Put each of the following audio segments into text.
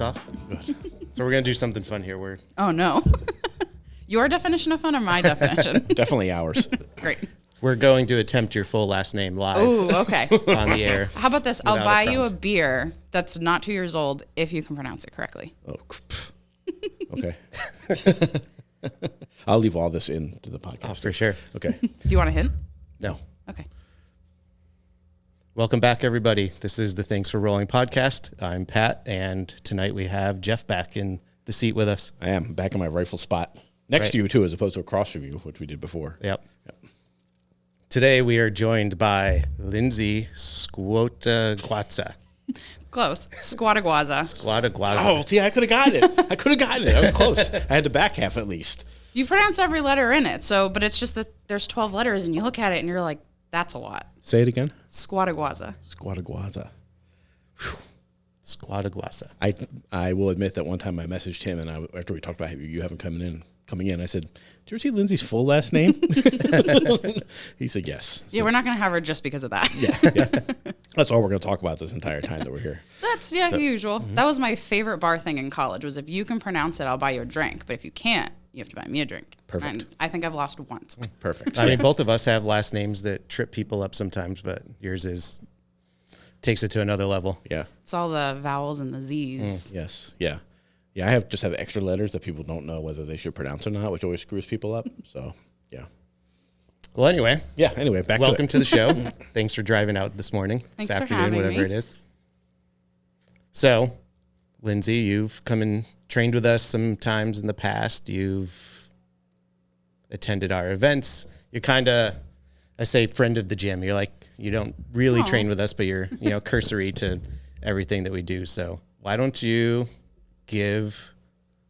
us off? Good. So we're going to do something fun here. Oh, no. Your definition of fun or my definition? Definitely ours. Great. We're going to attempt your full last name live. Ooh, okay. On the air. How about this? I'll buy you a beer that's not 2 years old if you can pronounce it correctly. Oh, okay. I'll leave all this into the podcast. Oh, for sure. Okay. Do you want a hint? No. Okay. Welcome back, everybody. This is the Thanks for Rolling podcast. I'm Pat, and tonight we have Jeff back in the seat with us. I am back in my rightful spot. Next to you, too, as opposed to across from you, which we did before. Yep. Today we are joined by Lindsay Scuoteguazza. Close. Scuoteguazza. Scuoteguazza. Oh, see, I could have gotten it. I was close. I had the back half at least. You pronounce every letter in it, but it's just that there's 12 letters, and you look at it, and you're like, that's a lot. Say it again. Scuoteguazza. Scuoteguazza. Scuoteguazza. I will admit that one time I messaged him, and after we talked about you haven't coming in, I said, "Do you ever see Lindsay's full last name?" He said yes. Yeah, we're not going to have her just because of that. Yeah. That's all we're going to talk about this entire time that we're here. That's usual. Mm-hmm. That was my favorite bar thing in college was if you can pronounce it, I'll buy you a drink. But if you can't, you have to buy me a drink. Perfect. And I think I've lost once. Perfect. I mean, both of us have last names that trip people up sometimes, but yours takes it to another level. Yeah. It's all the vowels and the Z's. Yes. Yeah. Yeah, I have extra letters that people don't know whether they should pronounce or not, which always screws people up. So, yeah. Well, anyway. Yeah, back welcome to the show. Thanks for driving out this morning, Thanks this for afternoon, having whatever me. it is. So, Lindsay, you've come and trained with us sometimes in the past. You've attended our events. You're kind of, I say, friend of the gym. You're like, you don't really train with us, but you're, cursory to everything that we do. So why don't you give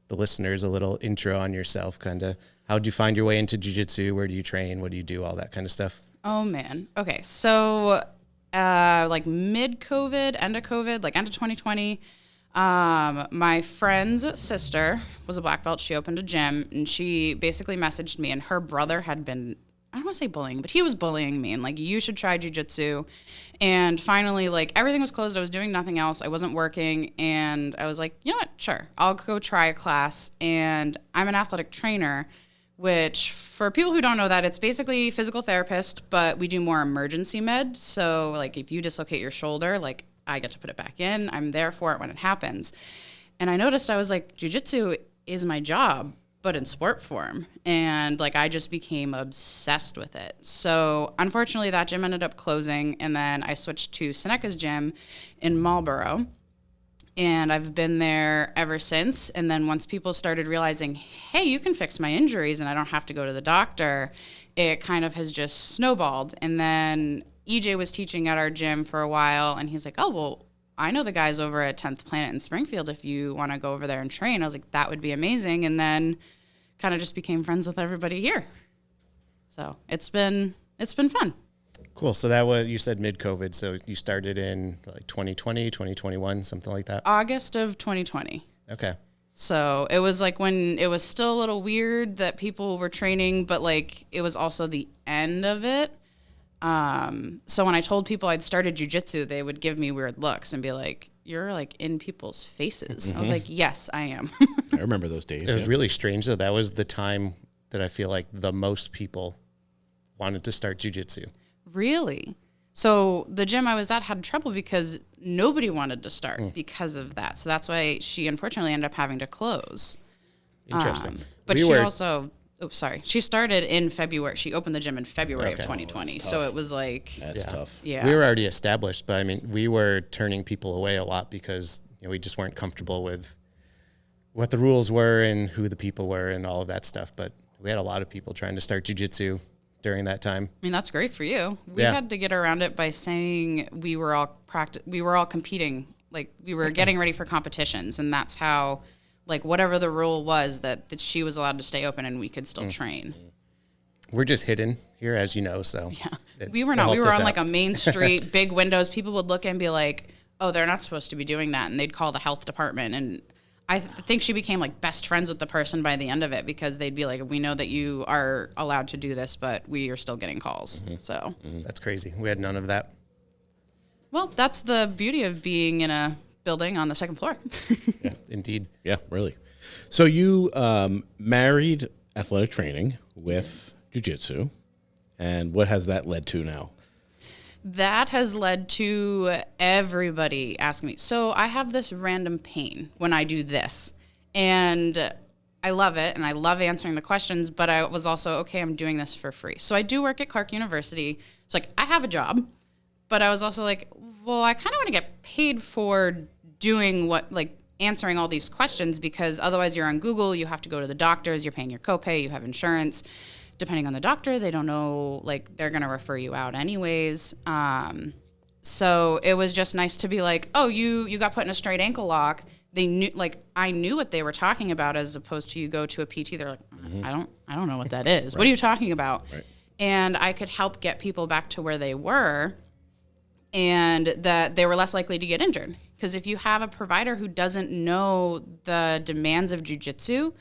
the listeners a little intro on yourself, kind of how'd you find your way into jiu-jitsu? Where do you train? What do you do? All that kind of stuff. Oh, man. Okay. So, like mid-COVID, end of COVID, like end of 2020, my friend's sister was a black belt. She opened a gym, and she basically messaged me, and her brother had been, I don't want to say bullying, but he was bullying me and like, you should try jiu-jitsu. And finally, like everything was closed. I was doing nothing else. I wasn't working. And I was like, you know what? Sure. I'll go try a class. And I'm an athletic trainer, which for people who don't know that, it's basically physical therapist, but we do more emergency med. So like if you dislocate your shoulder, like I get to put it back in. I'm there for it when it happens. And I noticed I was like, jiu-jitsu is my job, but in sport form. And like, I just became obsessed with it. So unfortunately that gym ended up closing. And then I switched to Seneca's gym in Marlboro. And I've been there ever since. And then once people started realizing, hey, you can fix my injuries and I don't have to go to the doctor, it kind of has just snowballed. And then EJ was teaching at our gym for a while. And he's like, oh, well, I know the guys over at 10th Planet in Springfield if you want to go over there and train. I was like, that would be amazing. And then kind of just became friends with everybody here. So it's been fun. Cool. So that was, you said mid-COVID. So you started in like 2020, 2021, something like that? August of 2020. Okay. So it was like when it was still a little weird that people were training, but like it was also the end of it. So when I told people I'd started jiu-jitsu, they would give me weird looks and be like, you're like in people's faces. Mm-hmm. I was like, yes, I am. I remember those days. It was really strange though. That was the time that I feel like the most people wanted to start jiu-jitsu. Really? So the gym I was at had trouble because nobody wanted to start because of that. So that's why she unfortunately ended up having to close. Interesting. But she started in February. She opened the gym in February of 2020. So it was like... That's tough. Yeah. We were already established, but I mean, we were turning people away a lot because we just weren't comfortable with what the rules were and who the people were and all of that stuff. But we had a lot of people trying to start jiu-jitsu during that time. I mean, that's great for you. We had to get around it by saying we were all competing. Like we were getting ready for competitions, and that's how... like whatever the rule was that she was allowed to stay open and we could still train. We're just hidden here, as you know, so. Yeah, we were not. We were on like a main street, big windows. People would look and be like, oh, they're not supposed to be doing that. And they'd call the health department. And I think she became like best friends with the person by the end of it because they'd be like, we know that you are allowed to do this, but we are still getting calls. Mm-hmm. So that's crazy. We had none of that. Well, that's the beauty of being in a building on the second floor. Yeah, indeed. Yeah, really. So you married athletic training with jiu-jitsu, and what has that led to now? That has led to everybody asking me. So I have this random pain when I do this, and I love it, and I love answering the questions, but I was also, okay, I'm doing this for free. So I do work at Clark University. It's like, I have a job, but I was also like, well, I kind of want to get paid for doing answering all these questions, because otherwise you're on Google, you have to go to the doctors, you're paying your copay, you have insurance. Depending on the doctor, they don't know, they're going to refer you out anyways. So it was just nice to be like, oh, you got put in a straight ankle lock. They knew, I knew what they were talking about, as opposed to you go to a PT. They're like, I don't know what that is. Right. What are you talking about? Right. And I could help get people back to where they were, and that they were less likely to get injured. Because if you have a provider who doesn't know the demands of jiu-jitsu,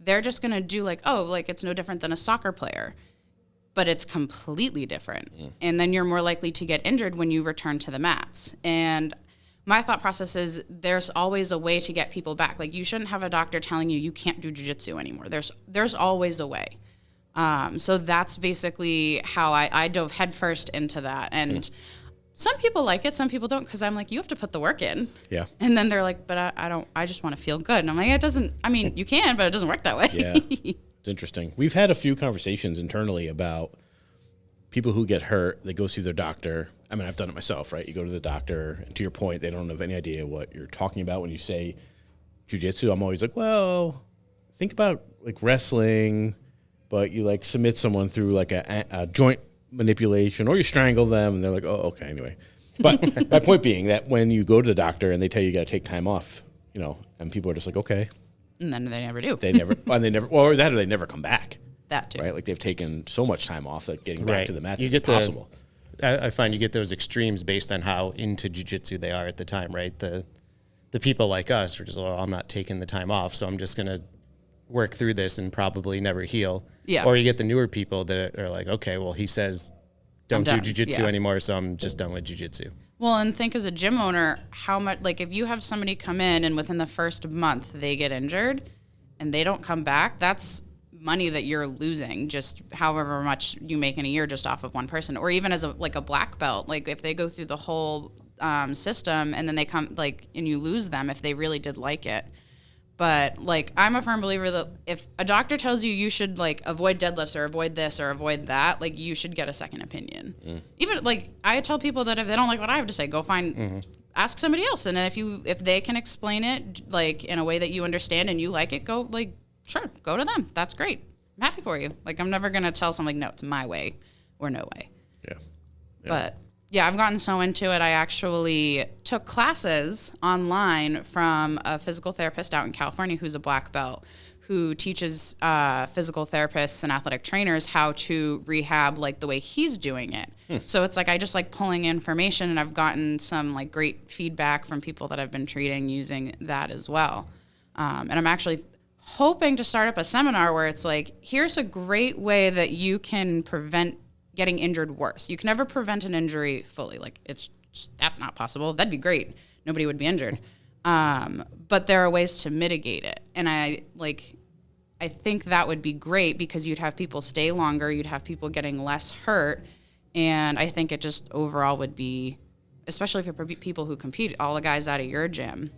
they're just going to do it's no different than a soccer player, but it's completely different. And then you're more likely to get injured when you return to the mats. And my thought process is there's always a way to get people back. You shouldn't have a doctor telling you can't do jiu-jitsu anymore. There's always a way. So that's basically how I dove headfirst into that. And some people like it, some people don't, because I'm like, you have to put the work in. Yeah. And then they're like, but I don't, I just want to feel good. And I'm like, it doesn't, you can, but it doesn't work that way. Yeah. It's interesting. We've had a few conversations internally about people who get hurt, they go see their doctor. I've done it myself, right? You go to the doctor, and to your point, they don't have any idea what you're talking about when you say jiu-jitsu. I'm always like, well, think about wrestling, but you submit someone through a joint manipulation, or you strangle them, and they're like, oh, okay, anyway. But my point being that when you go to the doctor and they tell you got to take time off, and people are just like, okay. And then they never do. They never come back. That too. Right? They've taken so much time off that getting back to the mats is impossible. I find you get those extremes based on how into jiu-jitsu they are at the time, right? The people like us are just, I'm not taking the time off, so I'm just going to work through this and probably never heal. Yeah. Or you get the newer people that are like, okay, well, he says don't do jiu-jitsu anymore, so I'm just done with jiu-jitsu. Well, and think as a gym owner, how much, if you have somebody come in and within the first month they get injured and they don't come back, that's money that you're losing, just however much you make in a year just off of one person. Or even as a black belt, if they go through the whole system and then they come, and you lose them if they really did like it. But I'm a firm believer that if a doctor tells you you should avoid deadlifts or avoid this or avoid that, you should get a second opinion. Even I tell people that if they don't like what I have to say, go find, ask somebody else. And if they can explain it in a way that you understand and you like it, go sure, go to them. That's great. I'm happy for you. I'm never gonna tell someone no, it's my way or no way. Yeah. But yeah, I've gotten so into it. I actually took classes online from a physical therapist out in California who's a black belt, who teaches physical therapists and athletic trainers how to rehab the way he's doing it. So it's I just pulling information, and I've gotten some great feedback from people that I've been treating using that as well. And I'm actually hoping to start up a seminar where it's here's a great way that you can prevent getting injured worse. You can never prevent an injury fully. That's not possible. That'd be great. Nobody would be injured. But there are ways to mitigate it. And I think that would be great, because you'd have people stay longer. You'd have people getting less hurt. And I think it just overall would be, especially for people who compete, all the guys out of your gym.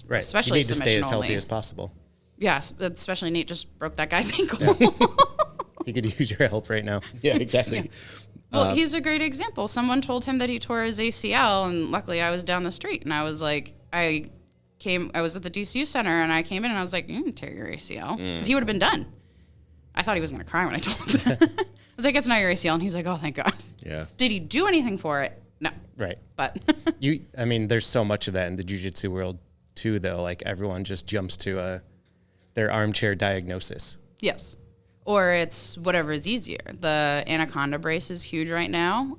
Right. Especially you need to stay as healthy as possible. Yes, especially Nate just broke that guy's ankle. Yeah. He could use your help right now. Yeah, exactly. Yeah. Well, he's a great example. Someone told him that he tore his ACL, and luckily I was down the street, and I was I was at the DCU center, and I came in, and I was like, you didn't tear your ACL. Because he would have been done. I thought he was going to cry when I told him that. I was like, it's not your ACL. And he's like, oh, thank God. Yeah. Did he do anything for it? No. Right. But there's so much of that in the jiu-jitsu world too, though. Everyone just jumps to their armchair diagnosis. Yes. Or it's whatever is easier. The anaconda brace is huge right now.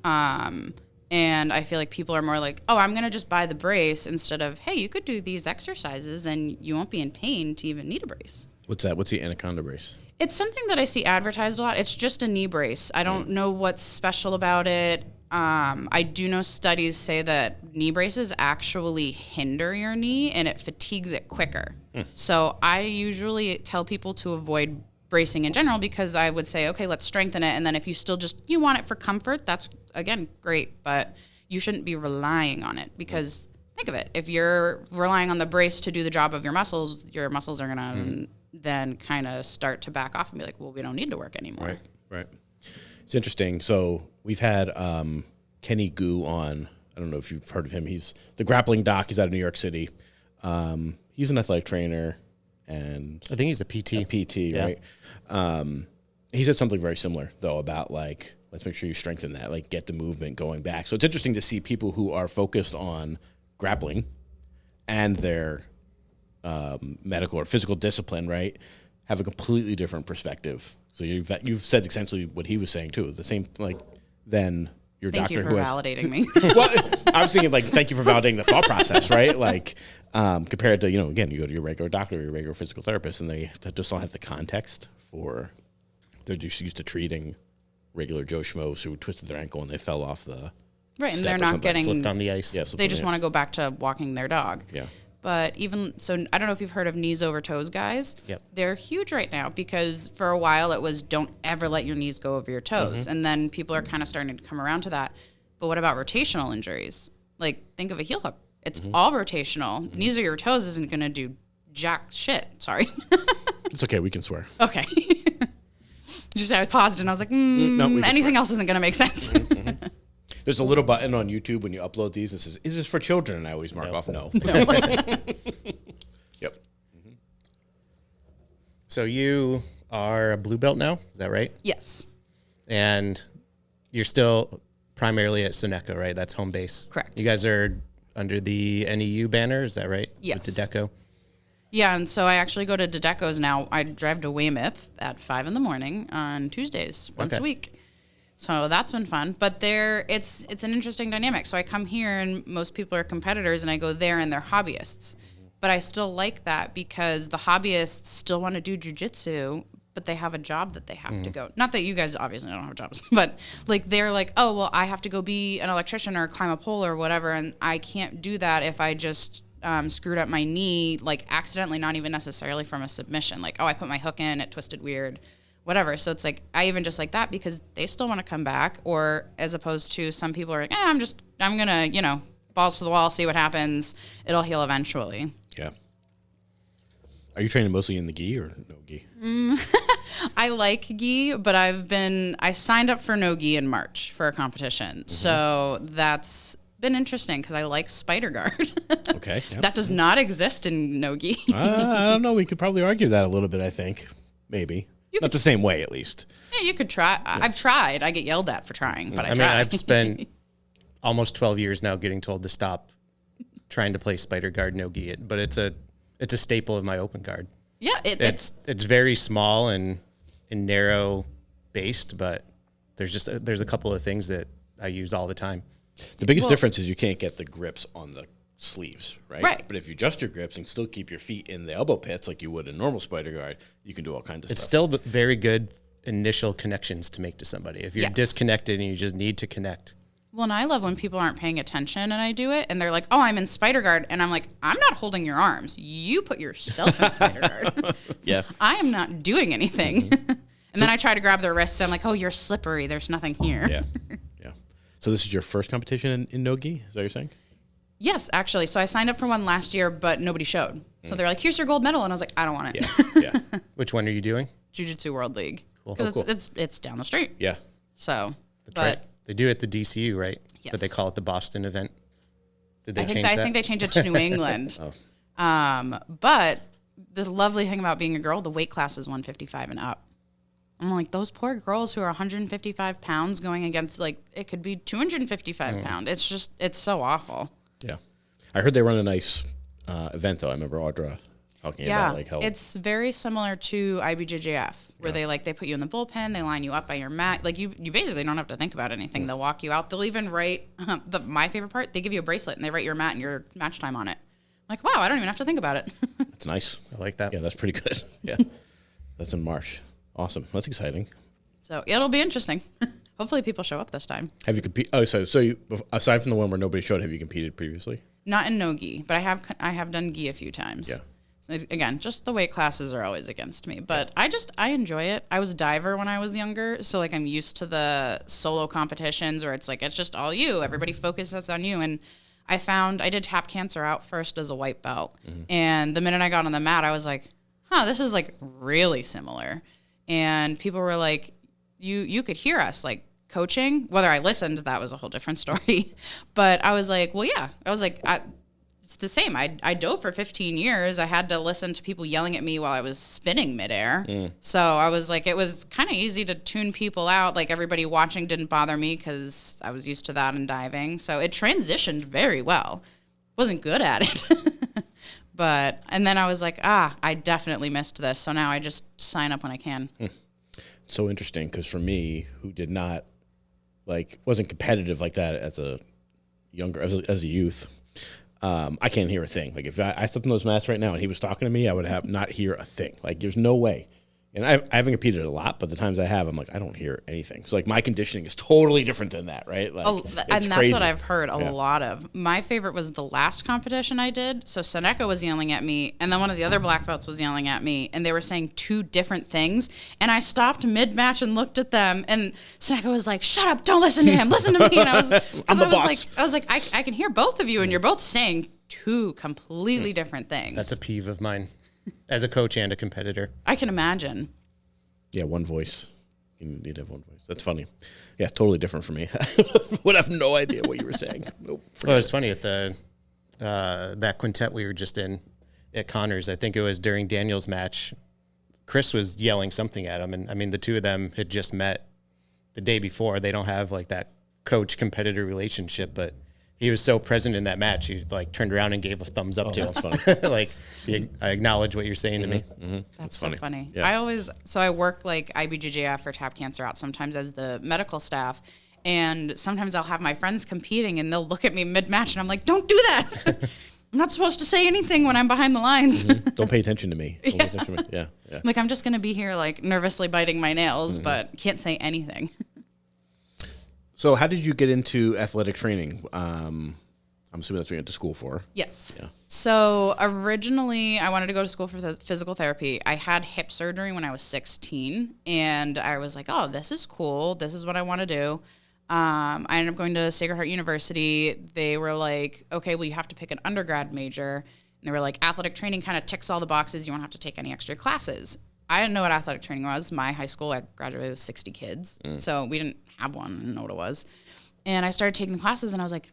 And I feel people are more I'm going to just buy the brace, instead of, hey, you could do these exercises and you won't be in pain to even need a brace. What's that? What's the anaconda brace? It's something that I see advertised a lot. It's just a knee brace. I don't know what's special about it. I do know studies say that knee braces actually hinder your knee and it fatigues it quicker. So I usually tell people to avoid bracing in general because I would say, okay, let's strengthen it. And then if you still you want it for comfort, that's, again, great. But you shouldn't be relying on it because think of it. If you're relying on the brace to do the job of your muscles are going to then kind of start to back off and be like, well, we don't need to work anymore. Right. It's interesting. So we've had Kenny Gu on. I don't know if you've heard of him. He's the grappling doc. He's out of New York City. He's an athletic trainer, and I think he's a PT. Right? He said something very similar, though, about, like, let's make sure you strengthen that, like, get the movement going back. So it's interesting to see people who are focused on grappling and their medical or physical discipline, right, have a completely different perspective. So you've said essentially what he was saying, too. The same, like, then your Thank doctor you for who has... validating me. Well, I was thinking, like, thank you for validating the thought process, right? Like, compared to, again, you go to your regular doctor or your regular physical therapist, and they just don't have the context for... They're just used to treating regular Joe Schmoes who twisted their ankle and they fell off the Right, and step they're or not something. getting... Slipped on the ice. Yeah, They just want to go back to walking their dog. Yeah. But even so, I don't know if you've heard of knees over toes guys. Yep. They're huge right now because for a while it was don't ever let your knees go over your toes. And then people are kind of starting to come around to that. But what about rotational injuries? Like, think of a heel hook. It's all rotational. Knees or your toes isn't going to do jack shit. Sorry. It's okay. We can swear. Okay. Just I paused and I was like, No, we can anything swear. else isn't going to make sense. There's a little button on YouTube when you upload these that says, is this for children? And I always mark off no. Yep. So you are a blue belt now, is that right? Yes. And you're still primarily at Seneca, right? That's home base. Correct. You guys are under the NEU banner, is that right? Yes. With Dedeco. Yeah, and so I actually go to Dedeco's now. I drive to Weymouth at 5 a.m. on Tuesdays, once a week. So that's been fun. But it's an interesting dynamic. So I come here and most people are competitors and I go there and they're hobbyists. But I still like that because the hobbyists still want to do jiu-jitsu, but they have a job that they have to go. Not that you guys obviously don't have jobs, but like they're like, oh, well, I have to go be an electrician or climb a pole or whatever, and I can't do that if I just screwed up my knee, like accidentally, not even necessarily from a submission. Like, oh, I put my hook in, it twisted weird, whatever. So it's like, I even just like that because they still want to come back, or as opposed to some people are like, I'm going to, balls to the wall, see what happens. It'll heal eventually. Yeah. Are you training mostly in the gi or no gi? I like gi, but I signed up for no gi in March for a competition. So that's been interesting because I like spider guard. Okay. Yep. That does not exist in no gi. I don't know. We could probably argue that a little bit, I think. Maybe. Not the same way, at least. Yeah, you could try. Yeah. I've tried. I get yelled at for trying, but I try. I've spent almost 12 years now getting told to stop trying to play spider guard no gi, but it's a staple of my open guard. Yeah, it's very small and narrow based, but there's a couple of things that I use all the time. The biggest difference is you can't get the grips on the sleeves, right? Right. But if you adjust your grips and still keep your feet in the elbow pits like you would in normal spider guard, you can do all kinds of It's stuff. still very good initial connections to make to somebody. If you're disconnected and you just need to connect. Well, and I love when people aren't paying attention and I do it and they're like, oh, I'm in spider guard. And I'm like, I'm not holding your arms. You put yourself in spider guard. Yeah. I am not doing anything. And then I try to grab their wrists. I'm like, oh, you're slippery. There's nothing here. Yeah. Yeah. So this is your first competition in no gi? Is that what you're saying? Yes, actually. So I signed up for one last year, but nobody showed. So they're like, here's your gold medal. And I was like, I don't want it. Yeah. Which one are you doing? Jiu Jitsu World League. Cool. Because it's down the street. Yeah. So, Right. They do it at the DCU, right? Yes. But they call it the Boston event. Did they change I that? think they changed it to New England. But the lovely thing about being a girl, the weight class is 155 and up. I'm like, those poor girls who are 155 pounds going against, like, it could be 255 pounds. It's just, it's so awful. Yeah. I heard they run a nice event, though. I remember Audra talking about, like, how... It's very similar to IBJJF, where they put you in the bullpen, they line you up by your mat. Like, you basically don't have to think about anything. They'll walk you out. They'll even write, my favorite part, they give you a bracelet, and they write your mat and your match time on it. I'm like, wow, I don't even have to think about it. That's nice. I like that. Yeah, that's pretty good. Yeah. That's in March. Awesome. That's exciting. So it'll be interesting. Hopefully people show up this time. Have you competed? Oh, so you, aside from the one where nobody showed, have you competed previously? Not in no gi, but I have done gi a few times. Yeah. So again, just the weight classes are always against me, but I enjoy it. I was a diver when I was younger, so like I'm used to the solo competitions where it's like it's just all you. Everybody focuses on you, and I did tap cancer out first as a white belt, and the minute I got on the mat, I was like, huh, this is like really similar, and people were like, you could hear us like coaching. Whether I listened, that was a whole different story. But I was like, well, yeah. I was like, it's the same. I dove for 15 years. I had to listen to people yelling at me while I was spinning midair. So I was like, it was kind of easy to tune people out. Like everybody watching didn't bother me because I was used to that in diving. So it transitioned very well. Wasn't good at it. And then I was like, I definitely missed this. So now I just sign up when I can. So interesting, because for me, who did not wasn't competitive like that as a youth, I can't hear a thing. Like if I stepped in those mats right now and he was talking to me, I would have not hear a thing. Like there's no way. And I haven't competed a lot, but the times I have, I'm like, I don't hear anything. So like my conditioning is totally different than that, right? Like, and that's crazy. what I've heard a lot of. My favorite was the last competition I did. So Seneca was yelling at me, and then one of the other black belts was yelling at me, and they were saying two different things. And I stopped mid-match and looked at them, and Seneca was like, "Shut up! Don't listen to him. Listen to me." And I was like, I can hear both of you, and you're both saying two completely different things. That's a peeve of mine as a coach and a competitor. I can imagine. Yeah, one voice. You need to have one voice. That's funny. Yeah, totally different for me. Would have no idea what you were saying. Nope. Well, it's funny at the that quintet we were just in at Connors. I think it was during Daniel's match. Chris was yelling something at him, and I mean the two of them had just met the day before. They don't have like that coach competitor relationship, but he was so present in that match. He like turned around and gave a thumbs up to him. That's funny. Like I acknowledge what you're saying to me. That's so funny. Yeah. I work like IBJJF or tap cancer out sometimes as the medical staff. And sometimes I'll have my friends competing and they'll look at me mid-match and I'm like, don't do that. I'm not supposed to say anything when I'm behind the lines. Don't pay attention to me. Don't pay attention to me. Yeah. Like I'm just going to be here like nervously biting my nails, but can't say anything. So how did you get into athletic training? I'm assuming that's what you went to school for. Yes. Yeah. So originally I wanted to go to school for physical therapy. I had hip surgery when I was 16 and I was like, oh, this is cool. This is what I want to do. I ended up going to Sacred Heart University. They were like, okay, well, you have to pick an undergrad major. And they were like, athletic training kind of ticks all the boxes. You won't have to take any extra classes. I didn't know what athletic training was. My high school, I graduated with 60 kids. So we didn't have one. I didn't know what it was. And I started taking the classes and I was like,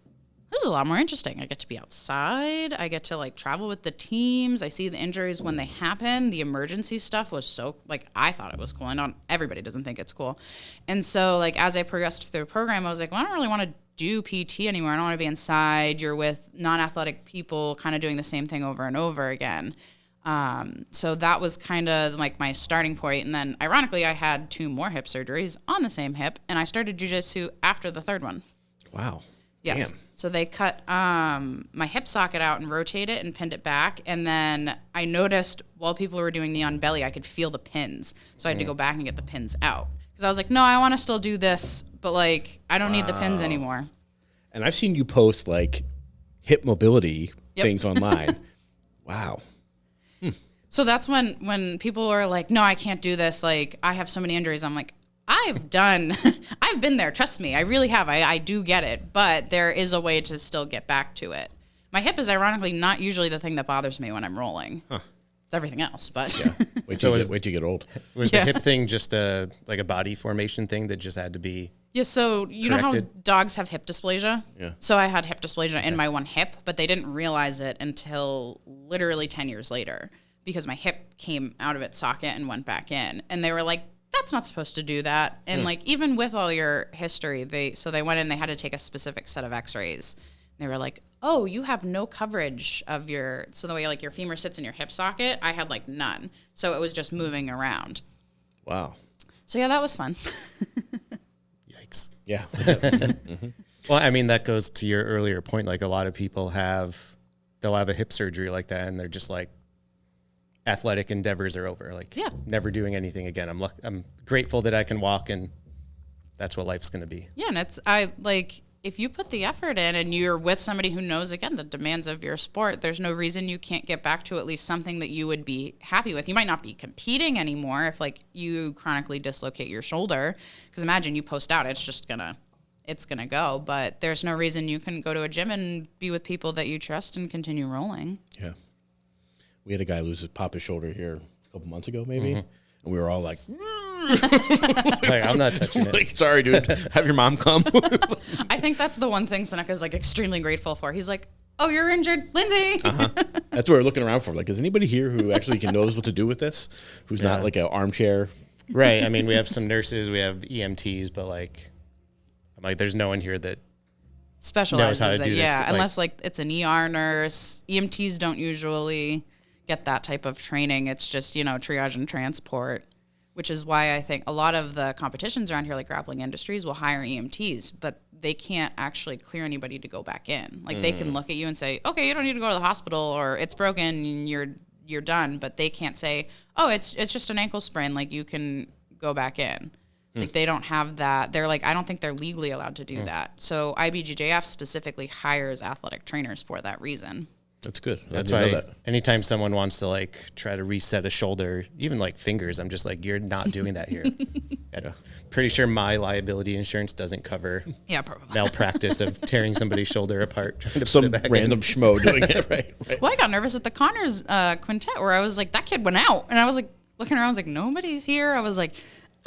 this is a lot more interesting. I get to be outside. I get to like travel with the teams. I see the injuries when they happen. The emergency stuff was so like, I thought it was cool. I know everybody doesn't think it's cool. And so like, as I progressed through the program, I was like, well, I don't really want to do PT anymore. I don't want to be inside. You're with non-athletic people kind of doing the same thing over and over again. So that was kind of like my starting point. And then ironically, I had 2 more hip surgeries on the same hip and I started jiu-jitsu after the 3rd one. Wow. Yes. Damn. So they cut my hip socket out and rotated it and pinned it back. And then I noticed while people were doing knee on belly, I could feel the pins. So I had to go back and get the pins out. Because I was like, no, I want to still do this, but like I don't need the pins anymore. And I've seen you post like hip mobility things online. Wow. So that's when people are like, no, I can't do this. Like I have so many injuries. I'm like, I've been there. Trust me. I really have. I do get it, but there is a way to still get back to it. My hip is ironically not usually the thing that bothers me when I'm rolling. Huh. It's everything else, but yeah. Wait till you get old. Was the hip thing just like a body formation thing that just had to be so you corrected? know how dogs have hip dysplasia? Yeah. So I had hip dysplasia in my one hip, but they didn't realize it until literally 10 years later because my hip came out of its socket and went back in. And they were like, that's not supposed to do that. And like, even with all your history, they went in, they had to take a specific set of x-rays. They were like, oh, you have no coverage of so the way like your femur sits in your hip socket, I had like none. So it was just moving around. Wow. So yeah, that was fun. Yikes. Yeah. Well, I mean, that goes to your earlier point. Like a lot of people they'll have a hip surgery like that and they're just like, athletic endeavors are over. Like never doing anything again. I'm grateful that I can walk and that's what life's going to be. Yeah, and if you put the effort in and you're with somebody who knows, again, the demands of your sport, there's no reason you can't get back to at least something that you would be happy with. You might not be competing anymore if like you chronically dislocate your shoulder, because imagine you post out, it's gonna go. But there's no reason you can go to a gym and be with people that you trust and continue rolling. Yeah. We had a guy pop his shoulder here a couple months ago, maybe. And we were all like, Like, I'm not touching it. like, sorry, dude, have your mom come. I think that's the one thing Seneca's like extremely grateful for. He's like, oh, you're injured, Lindsay. That's what we're looking around for. Like, is anybody here who actually knows what to do with this? Who's not like an armchair? Right. I mean, we have some nurses, we have EMTs, but like, I'm like, there's no one here that Specializes knows how to do this. Yeah, unless like it's an ER nurse. EMTs don't usually get that type of training. It's just, triage and transport, which is why I think a lot of the competitions around here, like Grappling Industries, will hire EMTs, but they can't actually clear anybody to go back in. Like they can look at you and say, okay, you don't need to go to the hospital, or it's broken, you're done. But they can't say, oh, it's just an ankle sprain, like you can go back in. Like they don't have that. They're like, I don't think they're legally allowed to do that. So IBJJF specifically hires athletic trainers for that reason. That's good. That's why anytime someone wants to like try to reset a shoulder, even like fingers, I'm just like, you're not doing that here. Pretty sure my liability insurance doesn't cover Probably. malpractice of tearing somebody's shoulder apart. Trying to Some put it back random schmo doing it, right? Well, I got nervous at the Connors quintet where I was like, that kid went out. And I was like, looking around, I was like, nobody's here. I was like,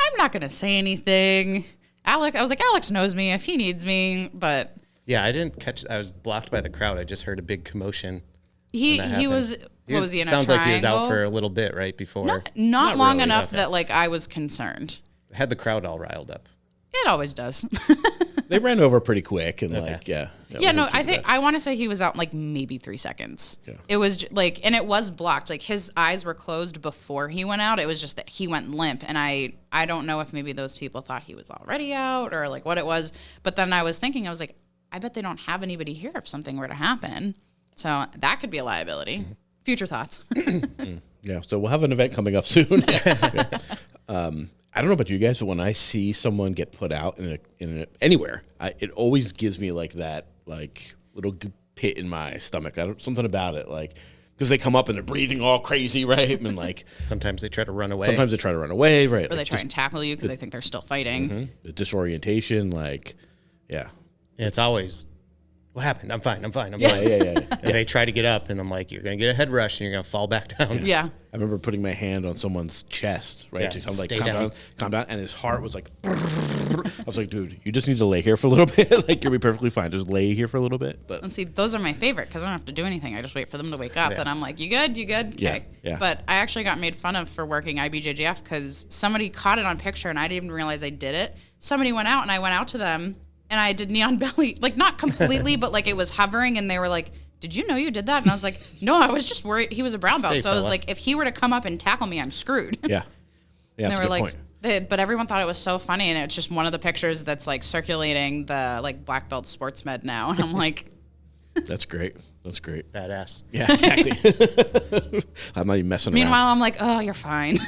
I'm not going to say anything. I was like, Alex knows me if he needs me, but... Yeah, I didn't catch. I was blocked by the crowd. I just heard a big commotion. He was in a triangle? Sounds like he was out for a little bit right before. Not long really, enough that like I was concerned. Had the crowd all riled up. It always does. They ran over pretty quick and I want to say he was out like maybe 3 seconds. Yeah. It was like, and it was blocked. Like his eyes were closed before he went out. It was just that he went limp, and I don't know if maybe those people thought he was already out or like what it was. But then I was thinking, I was like, I bet they don't have anybody here if something were to happen. So that could be a liability. Future thoughts. Yeah. So we'll have an event coming up soon. I don't know about you guys, but when I see someone get put out anywhere, it always gives me like that like little pit in my stomach. Something about it, like because they come up and they're breathing all crazy, right? And like sometimes they try to run away. Right? Or they try and tackle you because they think they're still fighting. The disorientation, like, yeah. It's always, what happened? I'm fine. Yeah. And they try to get up, and I'm like, you're going to get a head rush, and you're going to fall back down. Yeah. I remember putting my hand on someone's chest, right? Yeah, I'm like, calm down. And his heart was like, I was like, dude, you just need to lay here for a little bit. Like, you'll be perfectly fine. Just lay here for a little bit. But and see, those are my favorite because I don't have to do anything. I just wait for them to wake up, and I'm like, you good? Okay. Yeah. But I actually got made fun of for working IBJJF because somebody caught it on picture, and I didn't even realize I did it. Somebody went out, and I went out to them, and I did knee on belly, like not completely, but like it was hovering, and they were like, did you know you did that? And I was like, no, I was just worried. He was a brown belt. So I was like, if he were to come up and tackle me, I'm screwed. Yeah. Yeah. And they were like, but everyone thought it was so funny. And it's just one of the pictures that's like circulating the like black belt sports med now. And I'm like, that's great. Badass. Yeah. Exactly. I'm not even messing around. Meanwhile, I'm like, oh, you're fine.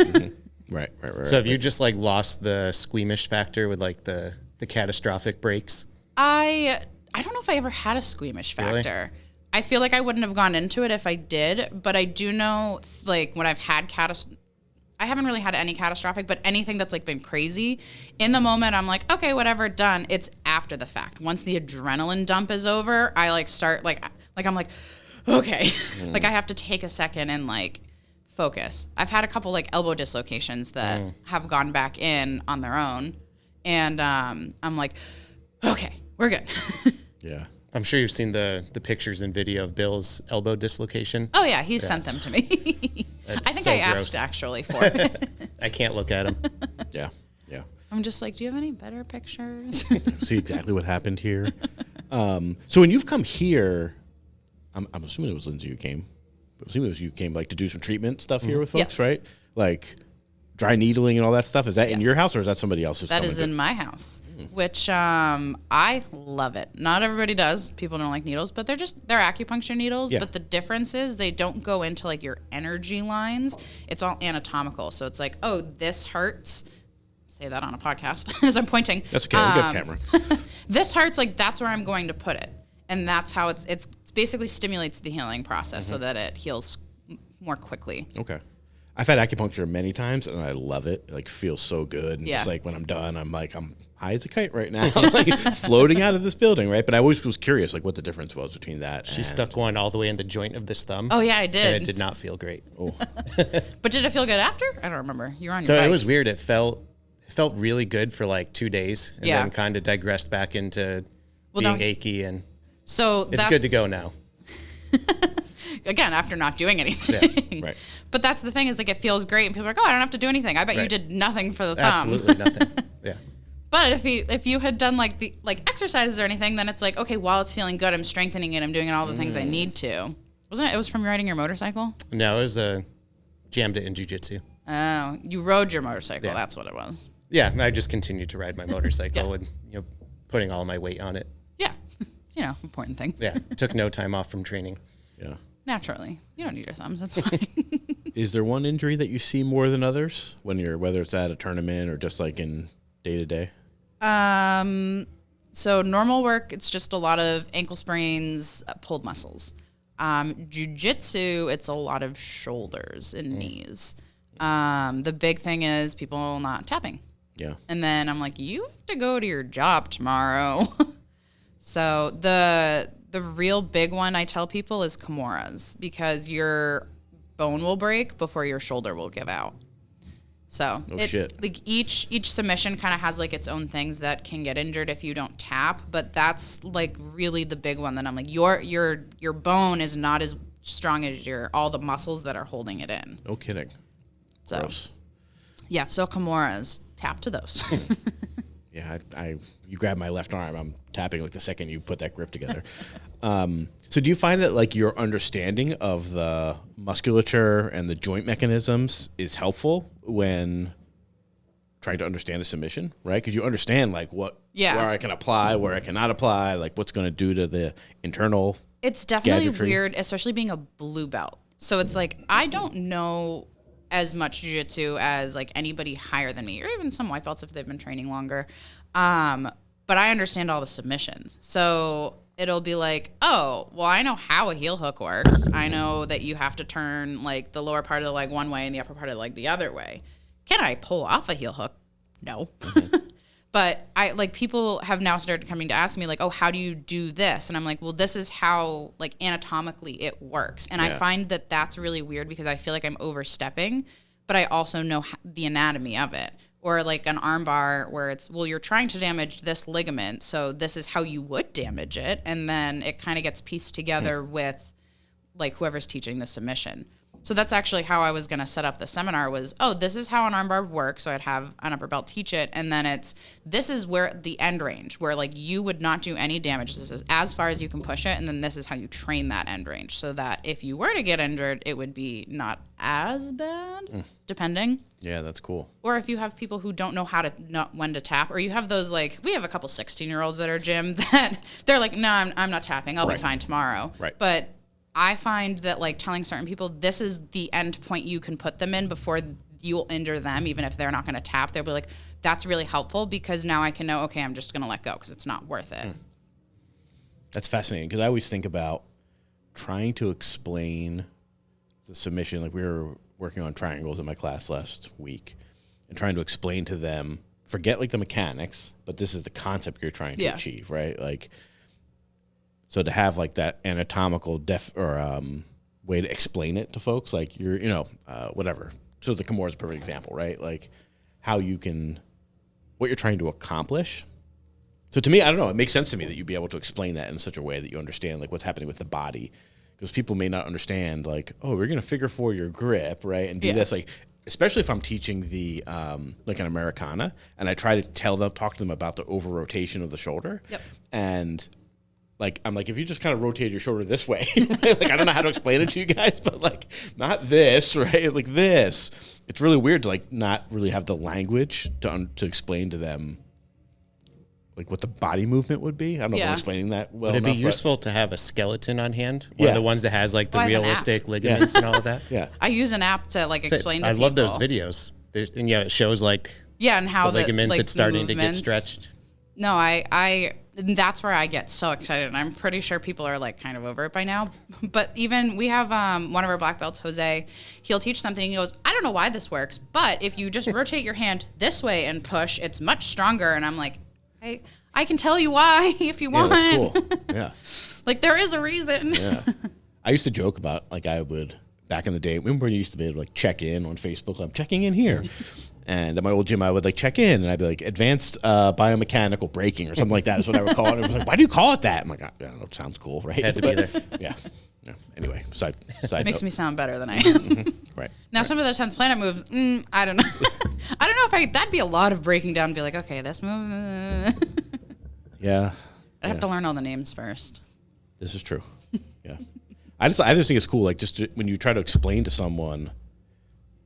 Right. So have you just like lost the squeamish factor with like the catastrophic breaks? I don't know if I ever had a squeamish factor. Really? I feel like I wouldn't have gone into it if I did, but I do know like when I've had I haven't really had any catastrophic, but anything that's like been crazy, in the moment I'm like, okay, whatever, done. It's after the fact. Once the adrenaline dump is over, I like start like I'm like, okay. Like I have to take a second and like focus. I've had a couple like elbow dislocations that have gone back in on their own, and I'm like, okay, we're good. Yeah. I'm sure you've seen the pictures and video of Bill's elbow dislocation. Oh, yeah. He sent them to me. I think I asked, actually, for it. I can't look at them. Yeah. I'm just like, do you have any better pictures? See exactly what happened here. So when you've come here, I'm assuming it was Lindsay who came. I'm assuming it was you came like to do some treatment stuff here with folks, right? Like dry needling and all that stuff. Is that in your house or is that somebody else's? That is in my house, which I love it. Not everybody does. People don't like needles, but they're acupuncture needles. Yeah. But the difference is they don't go into like your energy lines. It's all anatomical. So it's like, oh, this hurts. say that on a podcast as I'm pointing. That's okay. We got camera. This hurts, like that's where I'm going to put it. And that's how it's basically stimulates the healing process so that it heals more quickly. Okay. I've had acupuncture many times and I love it. It like feels so good. And just like when I'm done, I'm high as a kite right now, like floating out of this building, right? But I always was curious like what the difference was between that. She stuck one all the way in the joint of this thumb. Oh yeah, I did. And it did not feel great. Oh. But did it feel good after? I don't remember. You were on your So bike. it was weird. It felt really good for like 2 days and then kind of digressed back into being achy, and so it's good to go now. Again, after not doing anything. Yeah, right. But that's the thing is like it feels great and people are like, oh, I don't have to do anything. I bet you did nothing for the thumb. Absolutely nothing. Yeah. But if you had done like the exercises or anything, then it's like, okay, while it's feeling good, I'm strengthening it. I'm doing all the things I need to. Wasn't it? It was from riding your motorcycle? No, it was jammed it in Jiu Jitsu. Oh, you rode your motorcycle. Yeah. That's what it was. Yeah, and I just continued to ride my motorcycle and putting all my weight on it. Yeah. It's, important thing. Yeah, took no time off from training. Yeah. Naturally. You don't need your thumbs. That's fine. Is there one injury that you see more than others whether it's at a tournament or just like in day to day? So normal work, it's just a lot of ankle sprains, pulled muscles. Jiu-jitsu, it's a lot of shoulders and knees. The big thing is people not tapping. Yeah. And then I'm like, you have to go to your job tomorrow. So the real big one I tell people is Kimuras, because your bone will break before your shoulder will give out. So like each submission kind of has like its own things that can get injured if you don't tap, but that's like really the big one that I'm like, your bone is not as strong as all the muscles that are holding it in. No kidding. So Gross. yeah, so Kimuras, tap to those. Yeah, you grab my left arm, I'm tapping like the second you put that grip together. So do you find that like your understanding of the musculature and the joint mechanisms is helpful when trying to understand a submission, right? Because you understand like where I can apply, where I cannot apply, like what's going to do to the internal. It's definitely gadgetry. weird, especially being a blue belt. So it's like I don't know as much jiu-jitsu as like anybody higher than me, or even some white belts if they've been training longer. But I understand all the submissions. So it'll be like, oh, well, I know how a heel hook works. I know that you have to turn like the lower part of the leg one way and the upper part of the leg the other way. Can I pull off a heel hook? No. But people have now started coming to ask me like, oh, how do you do this? And I'm like, well, this is how like anatomically it works. And I find that that's really weird because I feel like I'm overstepping, but I also know the anatomy of it. Or like an arm bar where it's, well, you're trying to damage this ligament, so this is how you would damage it. And then it kind of gets pieced together with like whoever's teaching the submission. So that's actually how I was going to set up the seminar was, oh, this is how an armbar works. So I'd have an upper belt teach it. And then this is where the end range, where like you would not do any damage. This is as far as you can push it. And then this is how you train that end range so that if you were to get injured, it would be not as bad, depending. Yeah, that's cool. Or if you have people who don't know when to tap, or you have those like, we have a couple 16-year-olds at our gym that they're like, no, I'm not tapping. I'll be fine tomorrow. Right. But I find that like telling certain people this is the end point you can put them in before you'll injure them, even if they're not going to tap, they'll be like, that's really helpful because now I can know, okay, I'm just going to let go because it's not worth it. That's fascinating because I always think about trying to explain the submission. Like we were working on triangles in my class last week and trying to explain to them, forget like the mechanics, but this is the concept you're trying to achieve, right? Like, so to have like that anatomical way to explain it to folks, like whatever. So the Kimura is a perfect example, right? Like what you're trying to accomplish. So to me, I don't know, it makes sense to me that you'd be able to explain that in such a way that you understand like what's happening with the body. Because people may not understand like, oh, we're going to figure 4 your grip, right? And do this like, especially if I'm teaching the like an Americana and I try to talk to them about the over rotation of the shoulder. Yep. And like, I'm like, if you just kind of rotate your shoulder this way, right? Like, I don't know how to explain it to you guys, but like, not this, right? Like this. It's really weird to like not really have the language to explain to them like what the body movement would be. I don't know if I'm explaining that well enough. Would it be useful to have a skeleton on hand? One of the ones that has like the realistic ligaments and all of that? Yeah. I use an app to like explain to people. I love those videos. And it shows like Yeah, and how the ligament that's starting to get movements. stretched. No, and that's where I get so excited. And I'm pretty sure people are like kind of over it by now. But even we have one of our black belts, Jose, he'll teach something. And he goes, I don't know why this works, but if you just rotate your hand this way and push, it's much stronger. And I'm like, I can tell you why if you want. That's cool. Yeah. Like there is a reason. Yeah. I used to joke about like I would back in the day. Remember when you used to be able to like check in on Facebook? I'm checking in here. And at my old gym, I would like check in, and I'd be like, advanced biomechanical braking or something like that is what I would call it. And it was like, why do you call it that? I'm like, I don't know, it sounds cool, right? Had to be there. Yeah. Anyway, side Makes note. me sound better than I am. Right. Now, some of the 10th planet moves, I don't know. I don't know if that'd be a lot of breaking down and be like, okay, this move. Yeah. I'd have to learn all the names first. This is true. Yeah. I just think it's cool, like just when you try to explain to someone,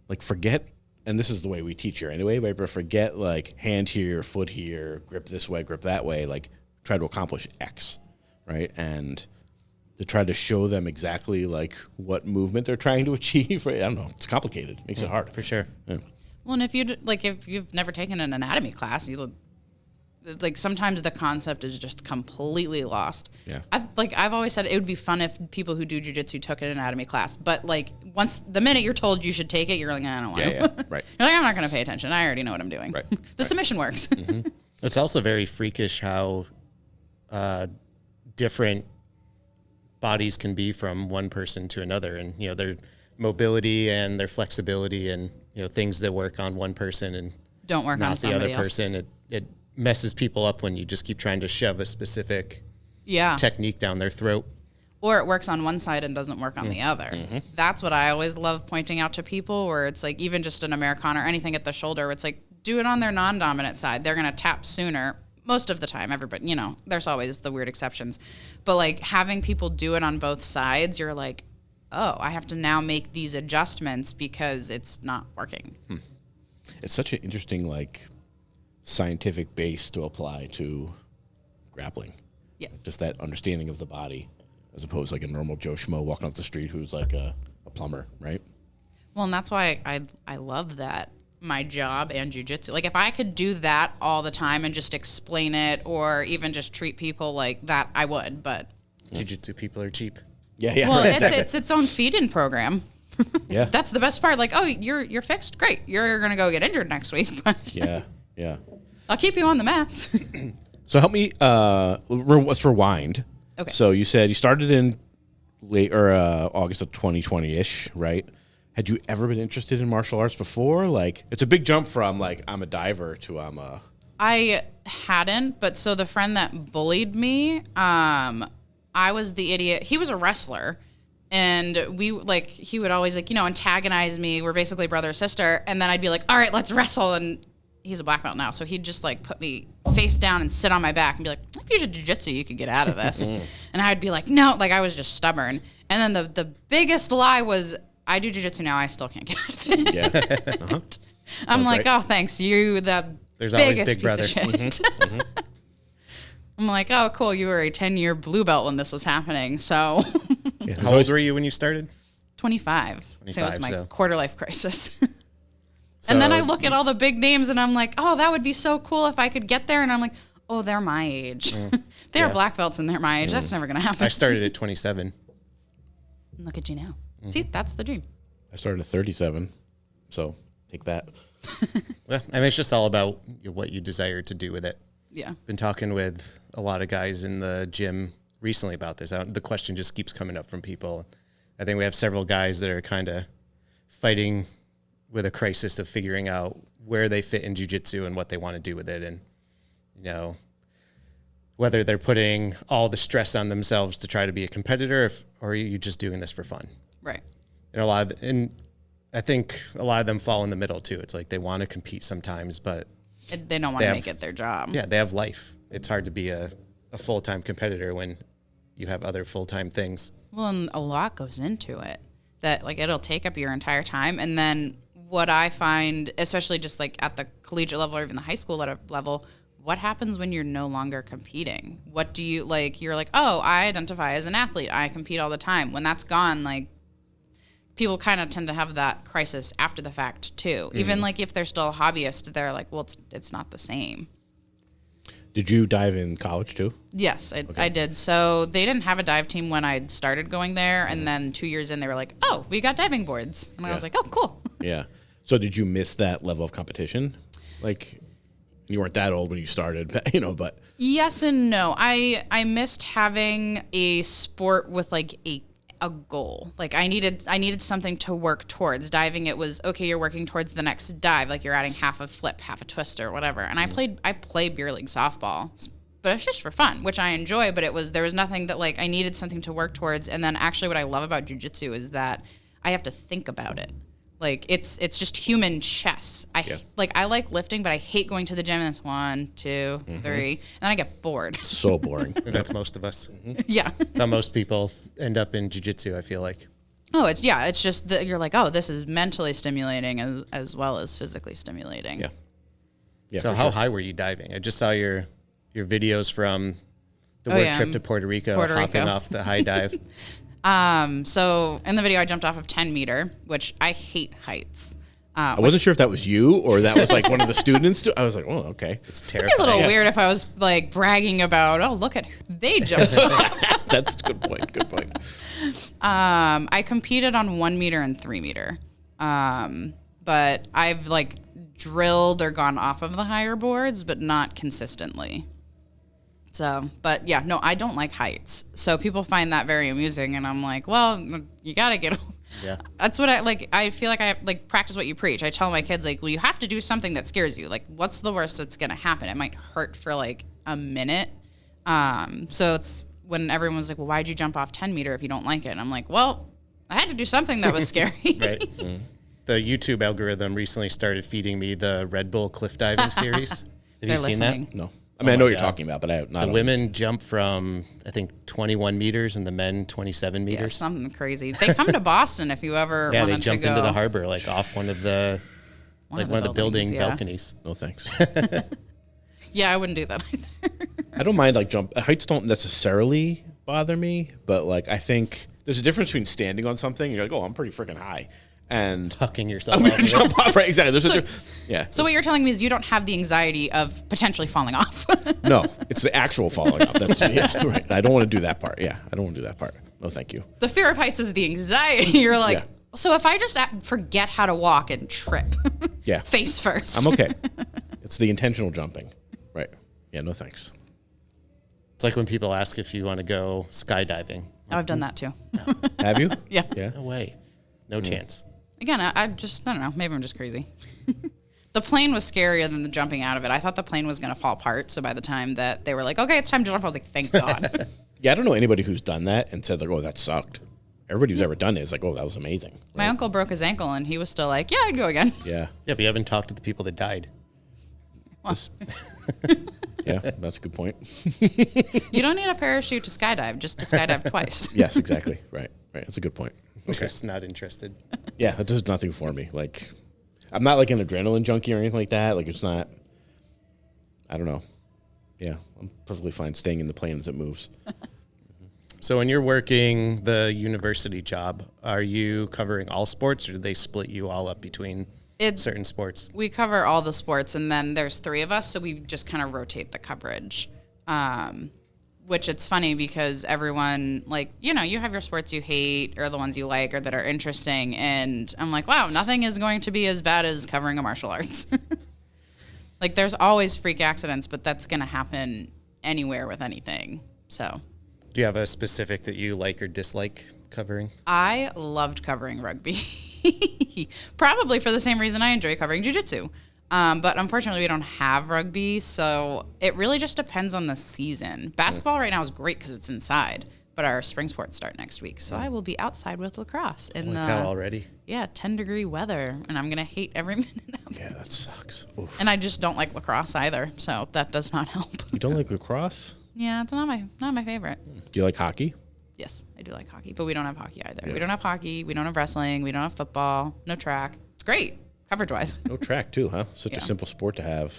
like forget, and this is the way we teach here anyway, right? But forget like hand here, foot here, grip this way, grip that way, like try to accomplish X, right? And to try to show them exactly like what movement they're trying to achieve, right? I don't know. It's complicated. It makes it hard. For sure. Yeah. Well, and if you've never taken an anatomy class, like sometimes the concept is just completely lost. Yeah. I've always said it would be fun if people who do jiu-jitsu took an anatomy class, but like the minute you're told you should take it, you're like, I don't want to. Yeah, right. You're like, I'm not going to pay attention. I already know what I'm doing. Right. The submission works. Mm-hmm. It's also very freakish how different bodies can be from one person to another, and their mobility and their flexibility, and things that work on one person and Don't work on not the somebody other else. person. It messes people up when you just keep trying to shove a specific Yeah. technique down their throat. Or it works on one side and doesn't work on the other. Mm-hmm. That's what I always love pointing out to people, where it's like even just an Americana or anything at the shoulder, it's like do it on their non-dominant side. They're going to tap sooner most of the time. Everybody, there's always the weird exceptions. But like having people do it on both sides, you're like, oh, I have to now make these adjustments because it's not working. It's such an interesting like scientific base to apply to grappling. Yes. Just that understanding of the body, as opposed to like a normal Joe Schmo walking off the street who's like a plumber, right? Well, and that's why I love that my job and jiu-jitsu. Like if I could do that all the time and just explain it or even just treat people like that, I would, but Jiu-jitsu people are cheap. Yeah. well, right. it's its own feed-in program. Yeah. That's the best part. Like, oh, you're fixed? Great. You're going to go get injured next week. But Yeah. I'll keep you on the mats. So help me. Let's rewind. Okay. So you said you started in late or August of 2020-ish, right? Had you ever been interested in martial arts before? Like, it's a big jump from like I'm a diver to I'm a. I hadn't, but so the friend that bullied me, I was the idiot. He was a wrestler. And he would always antagonize me. We're basically brother or sister. And then I'd be like, all right, let's wrestle. And he's a black belt now. So he'd just like put me face down and sit on my back and be like, if you did jiu-jitsu, you could get out of this. And I'd be like, no, like I was just stubborn. And then the biggest lie was I do jiu-jitsu now. I still can't get out of it. Yeah. Uh-huh. I'm like, right. oh, thanks. You, the There's always biggest Big Brother. piece of shit. I'm like, oh, cool. You were a 10-year blue belt when this was happening. So Yeah, How old were you when you started? 25. So it was 25, my so- quarter life crisis. And then I look at all the big names and I'm like, oh, that would be so cool if I could get there. And I'm like, oh, they're my age. They're Yeah. black belts and they're my age. That's never going to happen. I started at 27. Look at you now. See, that's the dream. I started at 37, so take that. Well, I mean, it's just all about what you desire to do with it. Yeah. Been talking with a lot of guys in the gym recently about this. The question just keeps coming up from people. I think we have several guys that are kind of fighting with a crisis of figuring out where they fit in jiu-jitsu and what they want to do with it. And, whether they're putting all the stress on themselves to try to be a competitor or are you just doing this for fun? Right. And I think a lot of them fall in the middle too. It's like they want to compete sometimes, but They don't want They to have- make it their job. yeah, they have life. It's hard to be a full-time competitor when you have other full-time things. Well, and a lot goes into it that it'll take up your entire time. And then what I find, especially just at the collegiate level or even the high school level, what happens when you're no longer competing? What do you you're like, oh, I identify as an athlete. I compete all the time. When that's gone, people kind of tend to have that crisis after the fact too. Even like if they're still a hobbyist, they're like, well, it's not the same. Did you dive in college too? Yes, I did. So they didn't have a dive team when I started going there. And then 2 years in, they were like, oh, we got diving boards. And I was like, oh, cool. Yeah. So did you miss that level of competition? Like, you weren't that old when you started, but. Yes and no. I missed having a sport with like a goal. Like I needed something to work towards. Diving, it was okay, you're working towards the next dive, like you're adding half a flip, half a twist or whatever. And I played beer league softball, but it's just for fun, which I enjoy, but there was nothing that like I needed something to work towards. And then actually what I love about jiu-jitsu is that I have to think about it. Like it's just human chess. I like lifting, but I hate going to the gym and it's 1, 2, 3, and then I get bored. So boring. That's most of us. Yeah. That's how most people end up in jiu-jitsu, I feel like. Oh, it's just that you're like, oh, this is mentally stimulating as well as physically stimulating. Yeah. So how high were you diving? I just saw your videos from the work trip to Puerto Rico, hopping off the high dive. So in the video, I jumped off of 10 meter, which I hate heights. I wasn't sure if that was you or that was like one of the students. I was like, oh, okay. It's It'd terrifying. be a little weird if I was like bragging about, oh, look at who they jumped off. That's a good point. Good point. I competed on 1 meter and 3 meter. But I've like drilled or gone off of the higher boards, but not consistently. So, but yeah, no, I don't like heights. So people find that very amusing, and I'm like, well, you gotta get. Yeah. That's what I like. I feel like I have, like practice what you preach. I tell my kids like, well, you have to do something that scares you. Like, what's the worst that's gonna happen? It might hurt for like a minute. So it's when everyone's like, well, why'd you jump off 10 meter if you don't like it? And I'm like, well, I had to do something that was scary. Right. The YouTube algorithm recently started feeding me the Red Bull cliff diving series. Have you seen that? No. I mean, I know what you're talking about, but I not. The women jump from, I think, 21 meters and the men 27 meters. Yeah, something crazy. They come to Boston if you ever yeah, wanted to go. they jump into the harbor, like off one of the building balconies. No thanks. Yeah, I wouldn't do that either. I don't mind like jump. Heights don't necessarily bother me, but like I think there's a difference between standing on something and you're like, oh, I'm pretty freaking high, and hucking yourself. I'm gonna jump off. Right, exactly. Yeah. So what you're telling me is you don't have the anxiety of potentially falling off. No, it's the actual falling off. That's right. I don't want to do that part. Yeah, I don't want to do that part. No, thank you. The fear of heights is the anxiety. You're like, so if I just forget how to walk and trip, face first, I'm okay. It's the intentional jumping. Right. Yeah, no thanks. It's like when people ask if you want to go skydiving. Oh, I've done that too. Have you? Yeah. No way. No chance. Again, I don't know. Maybe I'm just crazy. The plane was scarier than the jumping out of it. I thought the plane was going to fall apart. So by the time that they were like, okay, it's time to jump, I was like, thank God. Yeah, I don't know anybody who's done that and said like, oh, that sucked. Everybody who's ever done it is like, oh, that was amazing. My uncle broke his ankle and he was still like, yeah, I'd go again. Yeah. Yeah, but you haven't talked to the people that died. Well, yeah, that's a good point. you don't need a parachute to skydive, just to skydive twice. Yes, exactly. Right. That's a good point. I'm just not interested. Yeah, it does nothing for me. Like, I'm not like an adrenaline junkie or anything like that. Like, it's not, I don't know. Yeah, I'm perfectly fine staying in the plane as it moves. So when you're working the university job, are you covering all sports or do they split you all up between certain sports? We cover all the sports, and then there's 3 of us, so we just kind of rotate the coverage. Which it's funny because everyone, like, you know, you have your sports you hate or the ones you like or that are interesting. And I'm like, wow, nothing is going to be as bad as covering a martial arts. Like, there's always freak accidents, but that's going to happen anywhere with anything. So, do you have a specific that you like or dislike covering? I loved covering rugby. Probably for the same reason I enjoy covering jiu-jitsu. But unfortunately, we don't have rugby, so it really just depends on the season. Basketball right now is great because it's inside, but our spring sports start next week, so I will be outside with lacrosse in the already. Yeah, 10-degree weather, and I'm gonna hate every minute of it. Yeah, that sucks. Oof. And I just don't like lacrosse either, so that does not help. You don't like lacrosse? Yeah, it's not my favorite. Do you like hockey? Yes, I do like hockey, but we don't have hockey either. Yeah. We don't have hockey. We don't have wrestling. We don't have football. No track. It's great. Coverage-wise. No track, too, huh? Such a simple sport to have.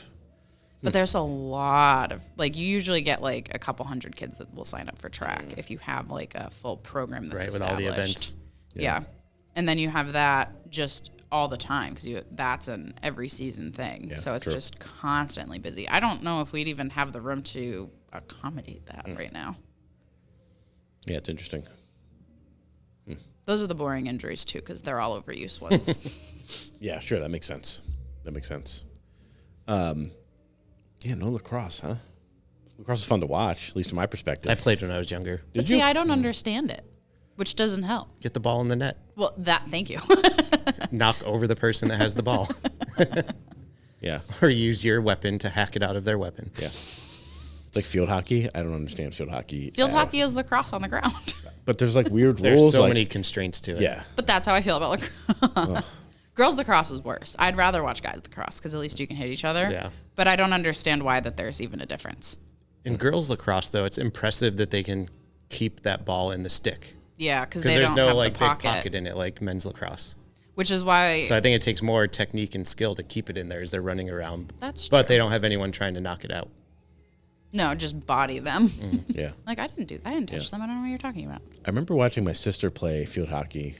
But there's a lot of, like, you usually get, like, a couple hundred kids that will sign up for track if you have, like, a full program that's established. With all the events. Yeah. And then you have that just all the time because that's an every season thing. Yeah, so it's just constantly busy. I don't know if we'd even have the room to accommodate that right now. Yeah, it's interesting. Those are the boring injuries too, because they're all overuse ones. Yeah, sure. That makes sense. Yeah, no lacrosse, huh? Lacrosse is fun to watch, at least from my perspective. I played when I was younger. But see, I don't understand it, which doesn't help. Get the ball in the net. Well, thank you. Knock over the person that has the ball. Yeah. Or use your weapon to hack it out of their weapon. Yeah. It's like field hockey. I don't understand field hockey. Field hockey is lacrosse on the ground. But there's like weird There's rules. so like, many constraints to it. Yeah. But that's how I feel about lacrosse. Girls lacrosse is worse. I'd rather watch guys lacrosse because at least you can hit each other. Yeah. But I don't understand why that there's even a difference. In girls lacrosse, though, it's impressive that they can keep that ball in the stick. Yeah, because they there's don't no have like the big pocket. pocket in it like men's lacrosse. Which is why... So I think it takes more technique and skill to keep it in there as they're running around. That's But true. they don't have anyone trying to knock it out. No, just body them. Yeah. Like, I didn't touch them. I don't know what you're talking about. I remember watching my sister play field hockey.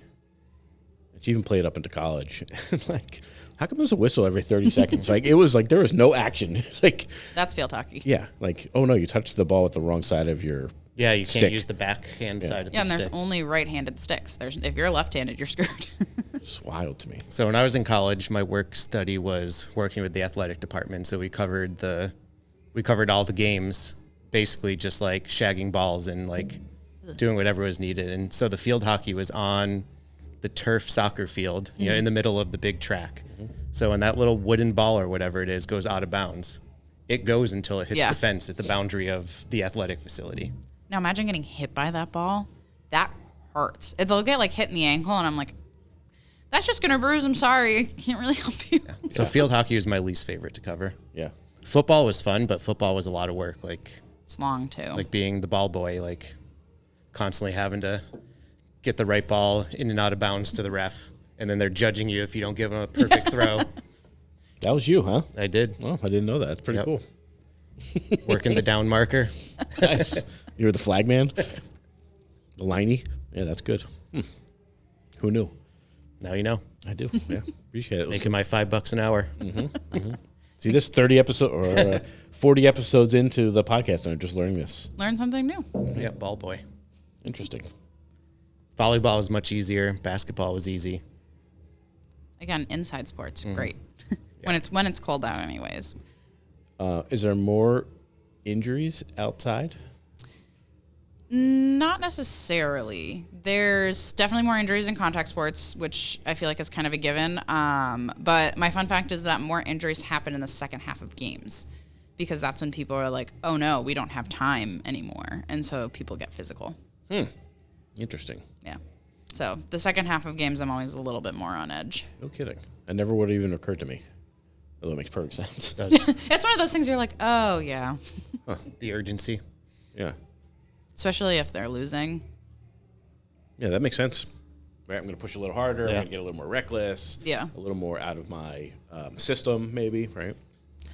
She even played up into college. It's like, how come there's a whistle every 30 seconds? Like, it was like there was no action. It's like, That's field hockey. yeah, like, oh no, you touched the ball with the wrong side of your Yeah, you stick. can't use the backhand side of Yeah, the and there's stick. only right-handed sticks. If you're left-handed, you're screwed. It's wild to me. So when I was in college, my work study was working with the athletic department. So we covered all the games, basically just like shagging balls and like doing whatever was needed. And so the field hockey was on the turf soccer field, you know, in the middle of the big track. So when that little wooden ball or whatever it is goes out of bounds, it goes until it hits the fence at the boundary of the athletic facility. Now imagine getting hit by that ball. That hurts. They'll get like hit in the ankle, and I'm like, that's just gonna bruise. I'm sorry, I can't really help you. So field hockey was my least favorite to cover. Yeah. Football was fun, but football was a lot of work. It's long too. Like being the ball boy, like constantly having to get the right ball in and out of bounds to the ref, and then they're judging you if you don't give them a perfect throw. That was you, huh? I did. Well, I didn't know that. That's pretty cool. Working the down marker. Nice. You were the flag man? The liney? Yeah, that's good. Who knew? Now you know. I do. Yeah. Appreciate it. Making my $5 an hour. See, this 30 episode or 40 episodes into the podcast, and I'm just learning this. Learn something new. Yeah, ball boy. Interesting. Volleyball was much easier. Basketball was easy. Again, inside sports, great. When it's cold out, anyways. Is there more injuries outside? Not necessarily. There's definitely more injuries in contact sports, which I feel like is kind of a given. But my fun fact is that more injuries happen in the second half of games because that's when people are like, oh no, we don't have time anymore. And so people get physical. Interesting. Yeah. So the second half of games, I'm always a little bit more on edge. No kidding. It never would have even occurred to me. Although it makes perfect sense. It's one of those things you're like, oh yeah. The urgency. Yeah. Especially if they're losing. Yeah, that makes sense. Right, I'm going to push a little harder. I'm Yeah. going to get a little more reckless. Yeah. A little more out of my system, maybe, right?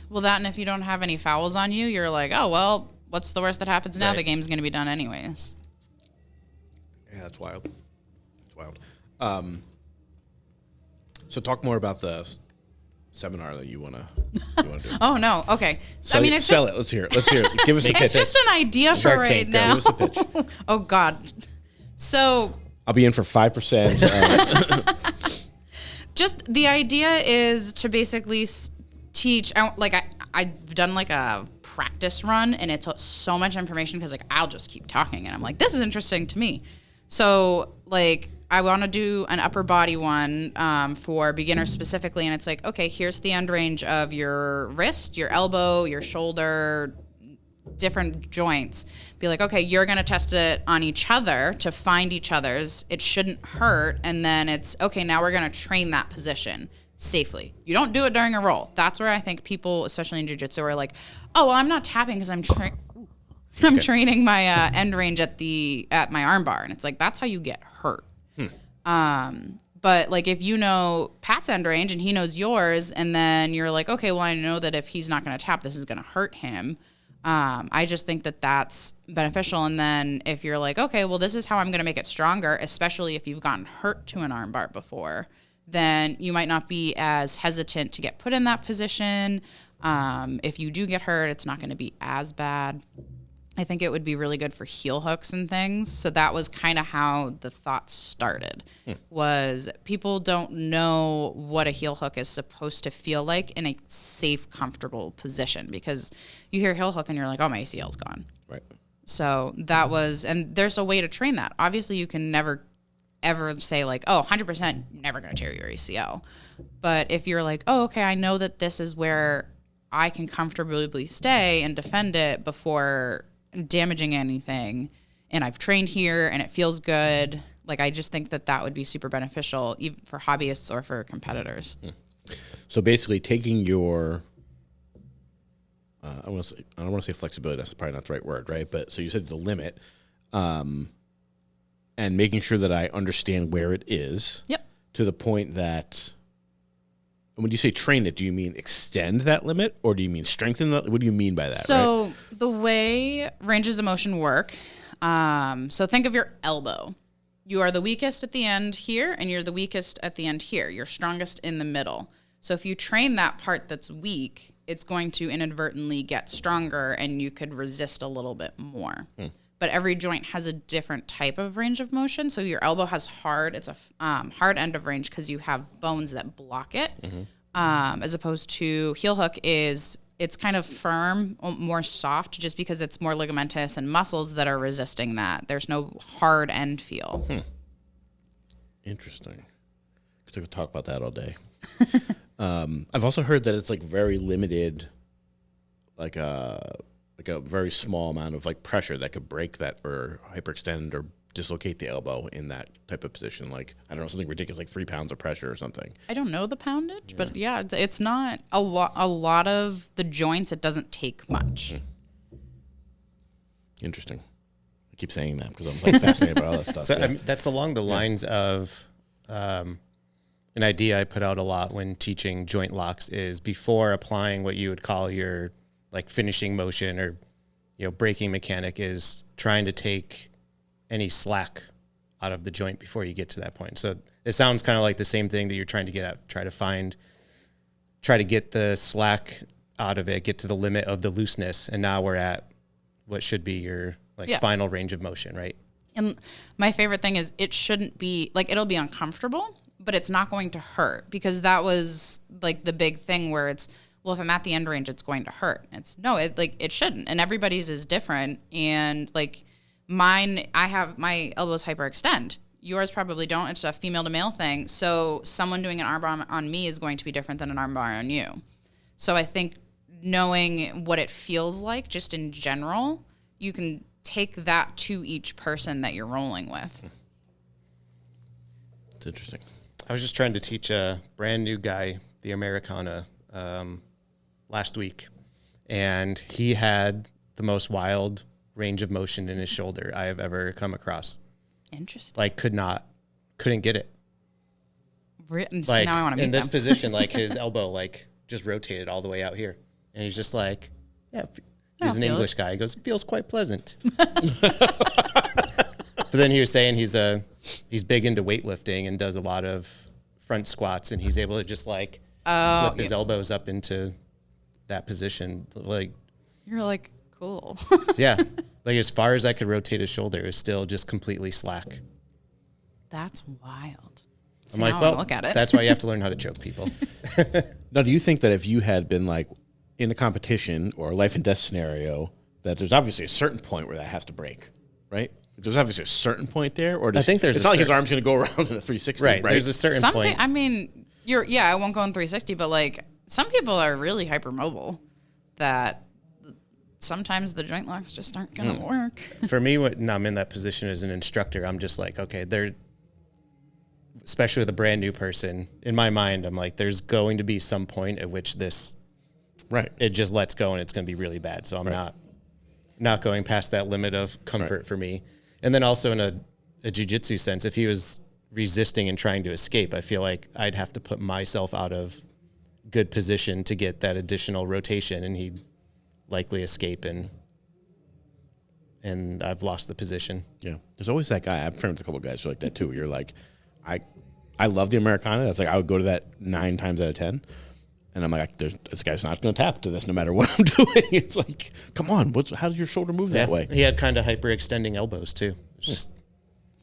Well, that and if you don't have any fouls on you, you're like, oh, well, what's the worst that happens now? Right. The game's going to be done anyways. Yeah, that's wild. That's wild. So talk more about the seminar that you want to do. Oh, no. Okay. Sell, it's sell just, it. Let's hear it. Let's hear it. Give us a it's pitch. just an idea for Shark right Tank, now. Give us a pitch. Oh, God. So I'll be in for 5%. just the idea is to basically teach, I've done like a practice run, and it's so much information because like I'll just keep talking, and I'm like, this is interesting to me. So like I want to do an upper body one for beginners specifically, and it's like, okay, here's the end range of your wrist, your elbow, your shoulder, different joints. Be like, okay, you're going to test it on each other to find each other's. It shouldn't hurt. And then it's, okay, now we're going to train that position safely. You don't do it during a roll. That's where I think people, especially in jiu-jitsu, are like, oh, well, I'm not tapping because I'm training my end range at my arm bar. And it's like, that's how you get hurt. But like if you know Pat's end range and he knows yours, and then you're like, okay, well, I know that if he's not going to tap, this is going to hurt him. I just think that that's beneficial. And then if you're like, okay, well, this is how I'm going to make it stronger, especially if you've gotten hurt to an arm bar before, then you might not be as hesitant to get put in that position. If you do get hurt, it's not going to be as bad. I think it would be really good for heel hooks and things. So that was kind of how the thought started, was people don't know what a heel hook is supposed to feel like in a safe, comfortable position, because you hear heel hook and you're like, oh, my ACL's gone. Right. So that was, and there's a way to train that. Obviously, you can never, ever say like, oh, 100% never going to tear your ACL. But if you're like, oh, okay, I know that this is where I can comfortably stay and defend it before damaging anything, and I've trained here and it feels good. Like, I just think that that would be super beneficial, even for hobbyists or for competitors. So basically taking your, I don't want to say flexibility, that's probably not the right word, right? But so you said the limit, and making sure that I understand where it is. Yep. To the point that, when you say train it, do you mean extend that limit, or do you mean strengthen that? What do you mean by that? So right? The way ranges of motion work, so think of your elbow. You are the weakest at the end here, and you're the weakest at the end here. You're strongest in the middle. So if you train that part that's weak, it's going to inadvertently get stronger, and you could resist a little bit more. But every joint has a different type of range of motion. So your elbow has hard. It's a hard end of range because you have bones that block it. As opposed to heel hook it's kind of firm, more soft, just because it's more ligamentous and muscles that are resisting that. There's no hard end feel. Interesting. Could talk about that all day. I've also heard that it's like very limited, like a very small amount of like pressure that could break that or hyperextend or dislocate the elbow in that type of position. Like, I don't know, something ridiculous, like 3 pounds of pressure or something. I don't know the poundage, but yeah, it's not a lot of the joints. It doesn't take much. Interesting. I keep saying that because I'm like fascinated by all that stuff. So that's along the lines of an idea I put out a lot when teaching joint locks is before applying what you would call your like finishing motion or, braking mechanic, is trying to take any slack out of the joint before you get to that point. So it sounds kind of like the same thing that you're trying to get at, try to get the slack out of it, get to the limit of the looseness. And now we're at what should be your final range of motion, right? And my favorite thing is it shouldn't be like, it'll be uncomfortable, but it's not going to hurt, because that was like the big thing where it's, well, if I'm at the end range, it's going to hurt. It shouldn't. And everybody's is different. And like mine, I have my elbows hyperextend. Yours probably don't. It's a female to male thing. So someone doing an armbar on me is going to be different than an armbar on you. So I think knowing what it feels like just in general, you can take that to each person that you're rolling with. It's interesting. I was just trying to teach a brand new guy the Americana last week, and he had the most wild range of motion in his shoulder I have ever come across. Interesting. Like couldn't get it. So now I want to meet in this them. position, like his elbow like just rotated all the way out here, and he's just like, he's an English guy. He goes, it feels quite pleasant. But then he was saying he's big into weightlifting and does a lot of front squats, and he's able to just like flip his elbows up into that position. Like, you're like, cool. yeah. Like as far as I could rotate his shoulder, it was still just completely slack. That's wild. So I'm like, well, look at it. That's why you have to learn how to choke people. Now, do you think that if you had been like in a competition or a life and death scenario, that there's obviously a certain point where that has to break, right? There's obviously a certain point there, or I think there's it's not like his arm's going to go around in a 360, right? There's a certain point. I mean, I won't go in 360, but like some people are really hypermobile that sometimes the joint locks just aren't going to work. For me, when I'm in that position as an instructor, I'm just like, okay, especially with a brand new person, in my mind, I'm like, there's going to be some point at which it just lets go and it's going to be really bad. So I'm not going past that limit of comfort for me. And then also in a jiu-jitsu sense, if he was resisting and trying to escape, I feel like I'd have to put myself out of good position to get that additional rotation, and he'd likely escape and I've lost the position. Yeah. There's always that guy. I've trained with a couple of guys like that too. You're like, I love the Americana. That's like, I would go to that 9 times out of 10. And I'm like, this guy's not going to tap to this no matter what I'm doing. It's like, come on, how does your shoulder move that way? He had kind of hyperextending elbows too. It's just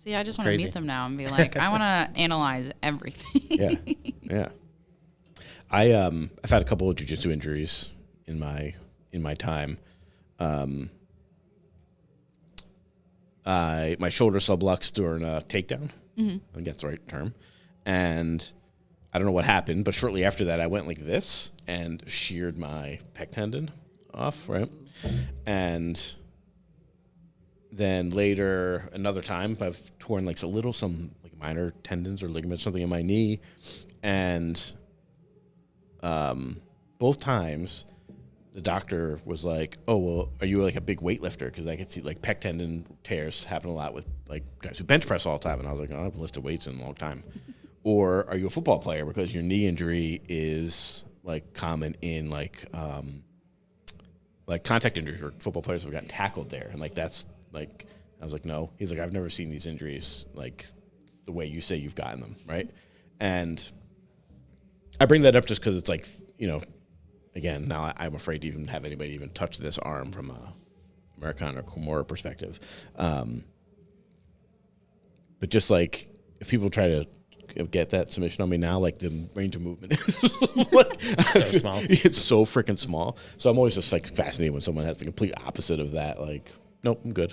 See, I just want to meet them now and be like, I want to analyze everything. Yeah. I've had a couple of jiu-jitsu injuries in my time. My shoulder subluxed during a takedown. I think that's the right term. And I don't know what happened, but shortly after that, I went like this and sheared my pec tendon off, right? And then later, another time, I've torn like some like minor tendons or ligaments, something in my knee. And both times, the doctor was like, "Oh, well, are you like a big weightlifter?" Because I could see like pec tendon tears happen a lot with like guys who bench press all the time. And I was like, "Oh, I haven't lifted weights in a long time." Or are you a football player? Because your knee injury is like common in like contact injuries where football players have gotten tackled there. And like that's like, I was like, no. He's like, I've never seen these injuries like the way you say you've gotten them, right? And I bring that up just because it's like, again, now I'm afraid to even have anybody even touch this arm from a Americana or Kimura perspective. But just like if people try to get that submission on me now, like the range of movement is so small. It's so freaking small. So I'm always just like fascinated when someone has the complete opposite of that. Like, nope, I'm good.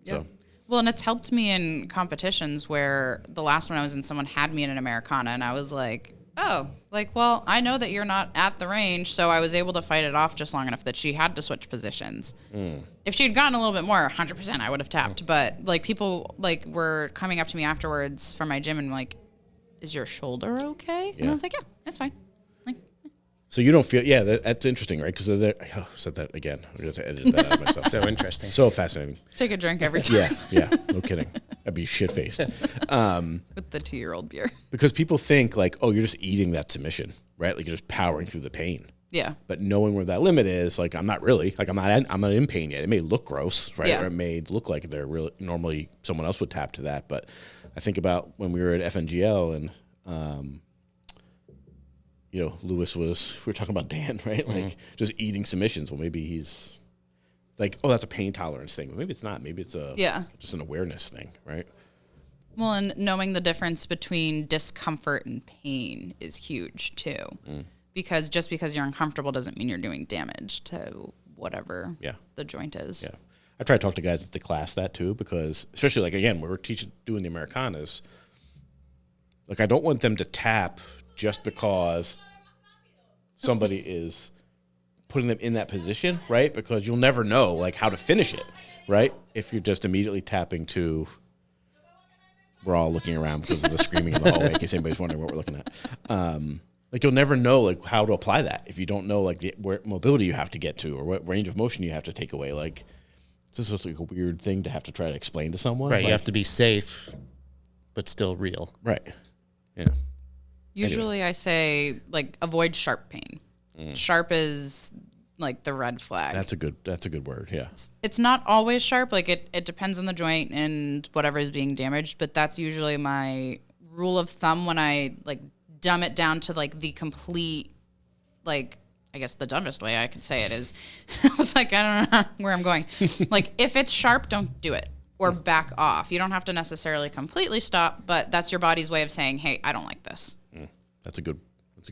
Yeah. So. Well, and it's helped me in competitions where the last one I was in, someone had me in an Americana, and I was like, oh, like, well, I know that you're not at the range, so I was able to fight it off just long enough that she had to switch positions. If she had gotten a little bit more, 100% I would have tapped. But like people like were coming up to me afterwards from my gym and like, is your shoulder okay? And I was like, yeah, it's fine. Like, so you don't feel, that's interesting, right? Because I said that again. I'm going to edit that out of myself. So interesting. So fascinating. take a drink every time. Yeah, no kidding. I'd be shit-faced. With the 2-year-old beer. Because people think like, oh, you're just eating that submission, right? Like you're just powering through the pain. Yeah. But knowing where that limit is, like I'm not really, like I'm not in pain yet. It may look gross, right? Yeah. Or it may look like they're really, normally someone else would tap to that. But I think about when we were at FNGL and, Lewis we were talking about Dan, right? Like just eating submissions. Well, maybe he's like, oh, that's a pain tolerance thing. Maybe it's not. Maybe it's just an awareness thing, right? Well, and knowing the difference between discomfort and pain is huge too. Because just because you're uncomfortable doesn't mean you're doing damage to whatever the joint is. Yeah. I try to talk to guys at the class that too, because especially like, again, when we're doing the Americanas, like I don't want them to tap just because somebody is putting them in that position, right? Because you'll never know like how to finish it, right? If you're just immediately tapping to, we're all looking around because of the screaming in the hallway in case anybody's wondering what we're looking at. Like you'll never know like how to apply that if you don't know like where mobility you have to get to or what range of motion you have to take away. Like it's just like a weird thing to have to try to explain to someone. Right, like, you have to be safe, but still real. Right. Yeah. Usually I say like avoid sharp pain. Sharp is like the red flag. That's a good word. Yeah. It's not always sharp. Like it depends on the joint and whatever is being damaged, but that's usually my rule of thumb when I like dumb it down to like the complete, like I guess the dumbest way I could say it is, I was like, I don't know where I'm going. Like if it's sharp, don't do it or back off. You don't have to necessarily completely stop, but that's your body's way of saying, hey, I don't like this. That's a good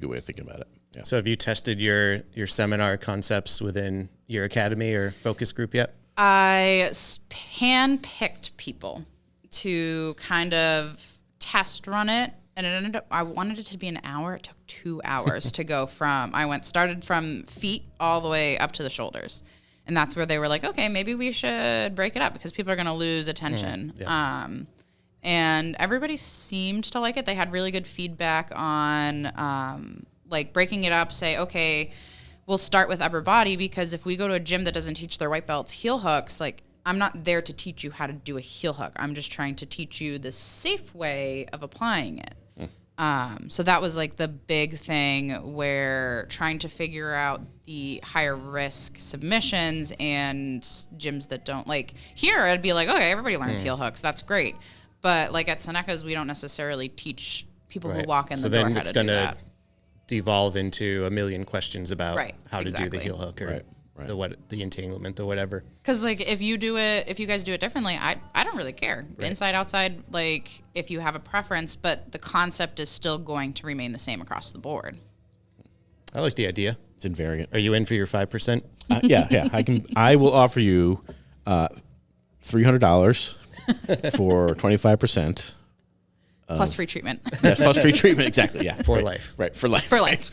way of thinking about it. Yeah. So have you tested your seminar concepts within your academy or focus group yet? I hand-picked people to kind of test run it, and it ended up, I wanted it to be an hour. It took 2 hours to go started from feet all the way up to the shoulders. And that's where they were like, okay, maybe we should break it up because people are going to lose attention. And everybody seemed to like it. They had really good feedback on like breaking it up, say, okay, we'll start with upper body because if we go to a gym that doesn't teach their white belts heel hooks, like I'm not there to teach you how to do a heel hook. I'm just trying to teach you the safe way of applying it. So that was like the big thing where trying to figure out the higher risk submissions and gyms that don't like here, I'd be like, okay, everybody learns heel hooks. That's great. But like at Seneca's, we don't necessarily teach people who walk in the door how to do that. Devolve into a million questions about how to do the exactly. heel hook or the entanglement or whatever. Because like if you guys do it differently, I don't really care. Inside, outside, like if you have a preference, but the concept is still going to remain the same across the board. I like the idea. It's invariant. Are you in for your 5%? Yeah. I will offer you $300 for 25%. Plus free treatment. Yes, plus free treatment. Exactly. Yeah. For life. Right. For life. For life.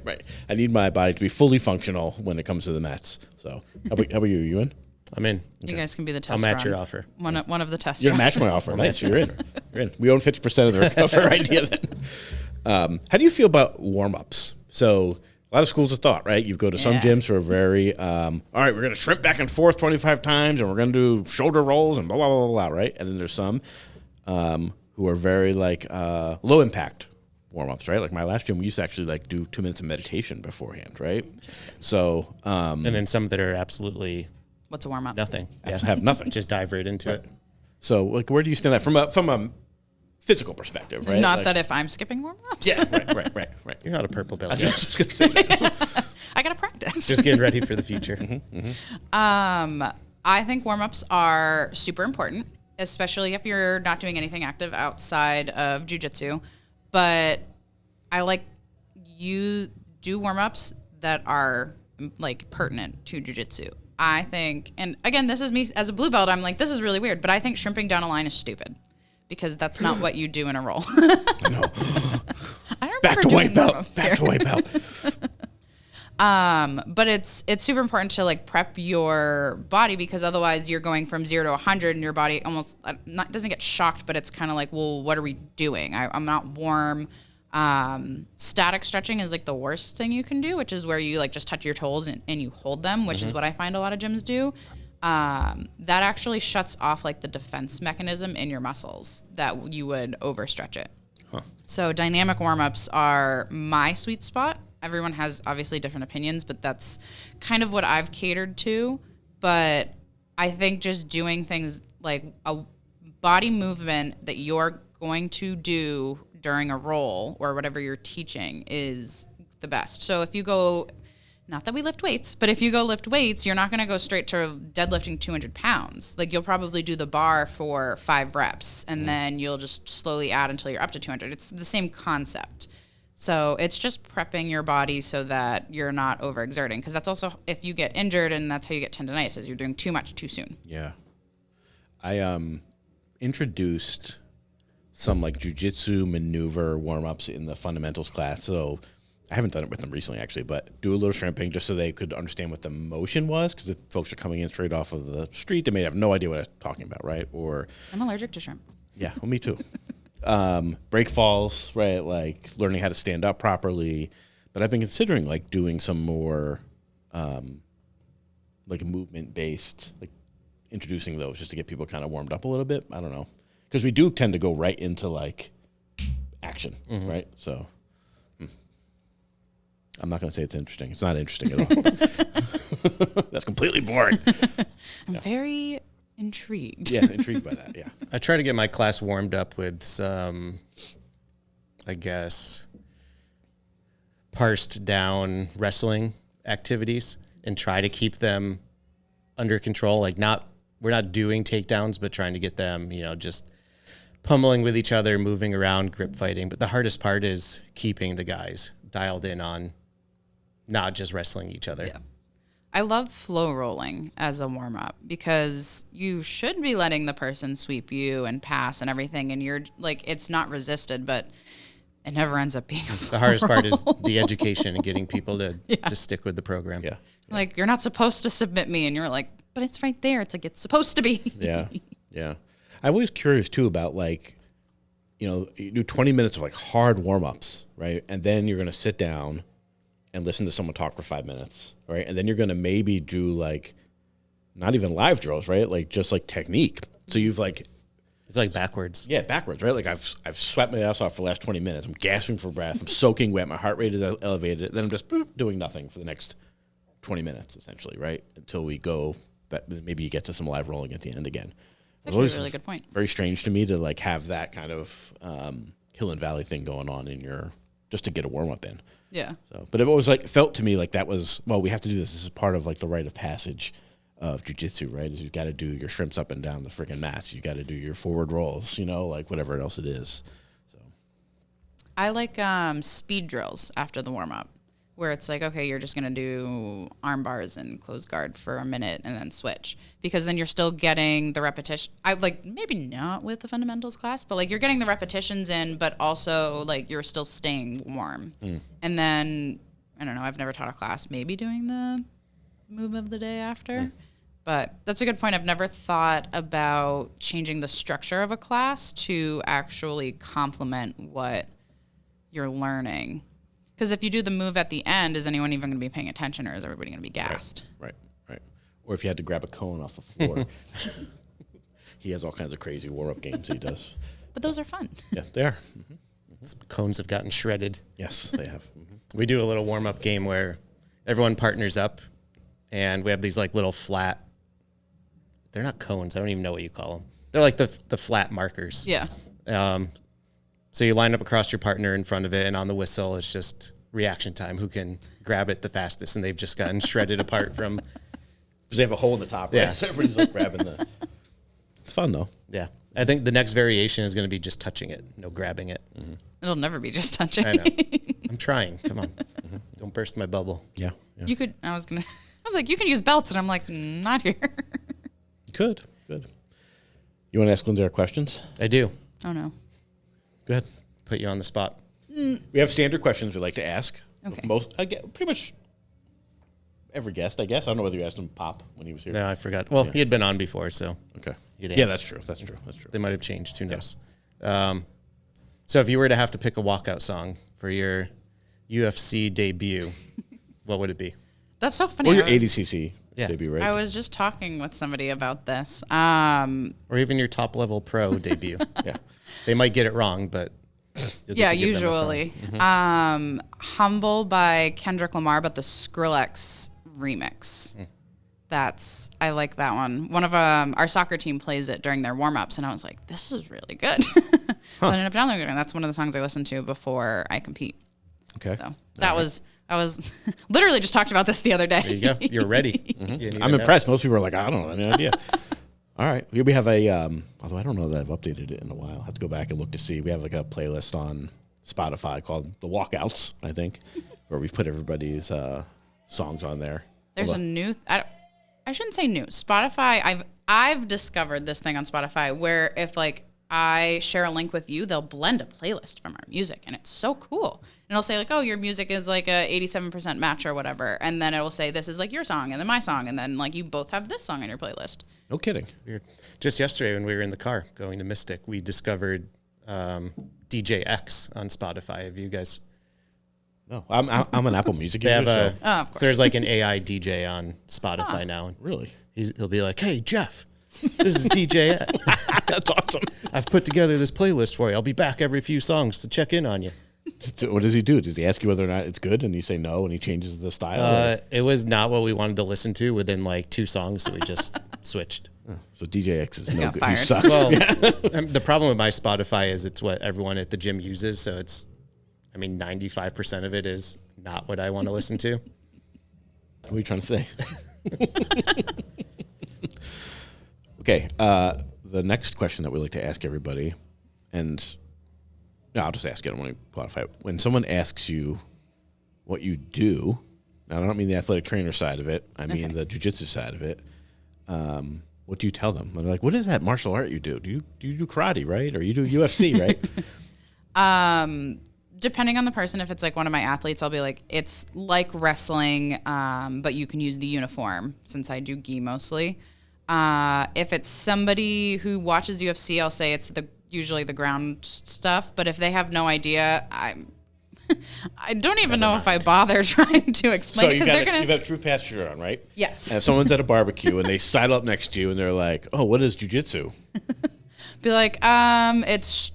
Right. I need my body to be fully functional when it comes to the mats. So, how about you? You in? I'm in. You guys can be the test I'll match run. your offer. One of the test You're gonna runs. match my offer. Nice. You're in. You're in. We own 50% of the idea. Then, how do you feel about warm-ups? So, a lot of schools of thought, right? You go to some gyms who are very, all right, we're gonna shrimp back and forth 25 times, and we're gonna do shoulder rolls and blah blah blah blah, right? And then there's some who are very like low impact warm-ups, right? Like my last gym, we used to actually like do 2 minutes of meditation beforehand, right? So and then some that are absolutely What's a warm up? nothing. have nothing. Just dive right into it. So like, where do you stand at from a physical perspective, right? Not like, that if I'm skipping warm ups. Yeah, right. You're not a purple belt I yet. was just gonna say that. I gotta practice. Just getting ready for the future. I think warm ups are super important, especially if you're not doing anything active outside of jiu-jitsu. But I like you do warm ups that are like pertinent to jiu-jitsu. I think, and again, this is me as a blue belt, I'm like, this is really weird, but I think shrimping down a line is stupid because that's not what you do in a roll. No. I don't Back to white belt. Back to white belt. But it's super important to like prep your body because otherwise you're going from 0 to 100 and your body almost doesn't get shocked, but it's kind of like, well, what are we doing? I'm not warm. Static stretching is like the worst thing you can do, which is where you like just touch your toes and you hold them, which is what I find a lot of gyms do. That actually shuts off like the defense mechanism in your muscles that you would overstretch it. So dynamic warm-ups are my sweet spot. Everyone has obviously different opinions, but that's kind of what I've catered to. But I think just doing things like a body movement that you're going to do during a roll or whatever you're teaching is the best. So if you go, not that we lift weights, but if you go lift weights, you're not going to go straight to deadlifting 200 pounds. Like you'll probably do the bar for 5 reps and then you'll just slowly add until you're up to 200. It's the same concept. So it's just prepping your body so that you're not overexerting. Because that's also, if you get injured, and that's how you get tendonitis, is you're doing too much too soon. Yeah. I introduced some like jujitsu maneuver warm-ups in the fundamentals class. So I haven't done it with them recently, actually, but do a little shrimping just so they could understand what the motion was. Because if folks are coming in straight off of the street, they may have no idea what I'm talking about, right? Or I'm allergic to shrimp. yeah, well, me too. Break falls, right? Like learning how to stand up properly. But I've been considering like doing some more like movement based, like introducing those just to get people kind of warmed up a little bit. I don't know. Because we do tend to go right into like action, right? So I'm not going to say it's interesting. It's not interesting at all. That's completely boring. I'm very intrigued. Yeah, intrigued by that, yeah. I try to get my class warmed up with some, I guess, parsed down wrestling activities and try to keep them under control. Like we're not doing takedowns, but trying to get them, just pummeling with each other, moving around, grip fighting. But the hardest part is keeping the guys dialed in on not just wrestling each other. Yeah. I love flow rolling as a warm-up because you should be letting the person sweep you and pass and everything, and you're like, it's not resisted, but it never ends up being a flow The hardest part is roll. the education and getting people to stick with the program. Yeah. Like, you're not supposed to submit me, and you're like, but it's right there. It's like, it's supposed to be. Yeah. Yeah. I'm always curious too about like, you do 20 minutes of like hard warm-ups, right? And then you're going to sit down and listen to someone talk for 5 minutes, right? And then you're going to maybe do like, not even live drills, right? Like just like technique. So you've like It's like backwards. Yeah, backwards, right? Like I've sweat my ass off for the last 20 minutes. I'm gasping for breath. I'm soaking wet. My heart rate is elevated. Then I'm just doing nothing for the next 20 minutes, essentially, right? Until we go, but maybe you get to some live rolling at the end again. That's actually a really good point. Very strange to me to like have that kind of hill and valley thing going on just to get a warm up in. Yeah. So, but it always like felt to me like that was, well, we have to do this. This is part of like the rite of passage of jiu-jitsu, right? Is you got to do your shrimps up and down the freaking mats. You got to do your forward rolls, like whatever else it is. So I like speed drills after the warm up, where it's like, okay, you're just gonna do arm bars and closed guard for a minute and then switch, because then you're still getting the repetition. I like maybe not with the fundamentals class, but like you're getting the repetitions in, but also like you're still staying warm. And then I don't know. I've never taught a class. Maybe doing the move of the day after. But that's a good point. I've never thought about changing the structure of a class to actually complement what you're learning. Because if you do the move at the end, is anyone even going to be paying attention, or is everybody going to be gassed? Right. Or if you had to grab a cone off the floor. He has all kinds of crazy warm-up games he does. But those are fun. Yeah, they are. Cones have gotten shredded. Yes, they have. We do a little warm-up game where everyone partners up, and we have these like little flat, they're not cones, I don't even know what you call them. They're like the flat markers. Yeah. So you line up across your partner in front of it, and on the whistle, it's just reaction time. Who can grab it the fastest? And they've just gotten shredded apart from. Because they have a hole in the top, right? Yeah. So everybody's like grabbing the. It's fun though. Yeah, I think the next variation is going to be just touching it, no grabbing it. It'll never be just touching. I know. I'm trying. Come on, don't burst my bubble. Yeah. You could. I was like, you can use belts, and I'm like, not here. Good. You want to ask Lindsay our questions? I do. Oh no. Go ahead. Put you on the spot. We have standard questions we like to ask. Okay. Pretty much every guest, I guess. I don't know whether you asked him Pop when he was here. No, I forgot. Well, he had been on before, so Okay. you'd Yeah, ask. that's true. They might have changed. Who knows? So if you were to have to pick a walkout song for your UFC debut, what would it be? That's so funny. Or your 80cc Yeah. debut, right? I was just talking with somebody about this. Or even your top level pro debut. Yeah. They might get it wrong, but you'll get to give them a song. usually. Humble by Kendrick Lamar, but the Skrillex remix. I like that one. One of our soccer team plays it during their warm-ups, and I was like, this is really good. So I ended up downloading it, and that's one of the songs I listen to before I compete. Okay. So I was literally just talked about this the other day. There you go. You're ready. You didn't even I'm know. impressed. Most people are like, I don't have any idea. All right. We have a, although I don't know that I've updated it in a while. I have to go back and look to see. We have like a playlist on Spotify called The Walkouts, I think, where we've put everybody's songs on there. There's a new. I shouldn't say new. Spotify. I've discovered this thing on Spotify where if like I share a link with you, they'll blend a playlist from our music, and it's so cool. And it'll say like, oh, your music is like a 87% match or whatever, and then it'll say this is like your song and then my song, and then like you both have this song in your playlist. No kidding. Weird. Just yesterday when we were in the car going to Mystic, we discovered DJ X on Spotify. Have you guys? No, I'm an Apple Music They user. have Oh, of course. There's like an AI DJ on Spotify now. And Really? he'll be like, "Hey Jeff, this is DJ X. That's awesome. I've put together this playlist for you. I'll be back every few songs to check in on you." So what does he do? Does he ask you whether or not it's good, and you say no, and he changes the style? It was not what we wanted to listen to within like 2 songs, so we just switched. So DJ X is no got good. He fired. sucks. Well, the problem with my Spotify is it's what everyone at the gym uses, so 95% of it is not what I want to listen to. What are you trying to say? Okay. The next question that we like to ask everybody, and I'll just ask it. I don't want to qualify it. When someone asks you what you do, and I don't mean the athletic trainer side of it, I mean the jiu-jitsu side of it, what do you tell them? They're like, what is that martial art you do? Do you do karate, right? Or you do UFC, right? Depending on the person, if it's like one of my athletes, I'll be like, it's like wrestling, but you can use the uniform since I do gi mostly. If it's somebody who watches UFC, I'll say it's usually the ground stuff. But if they have no idea, I don't even know if I bother trying to explain. So because they're gonna. you've got true pasture on, right? Yes. And if someone's at a barbecue and they sidle up next to you and they're like, oh, what is jiu-jitsu? Be like, it's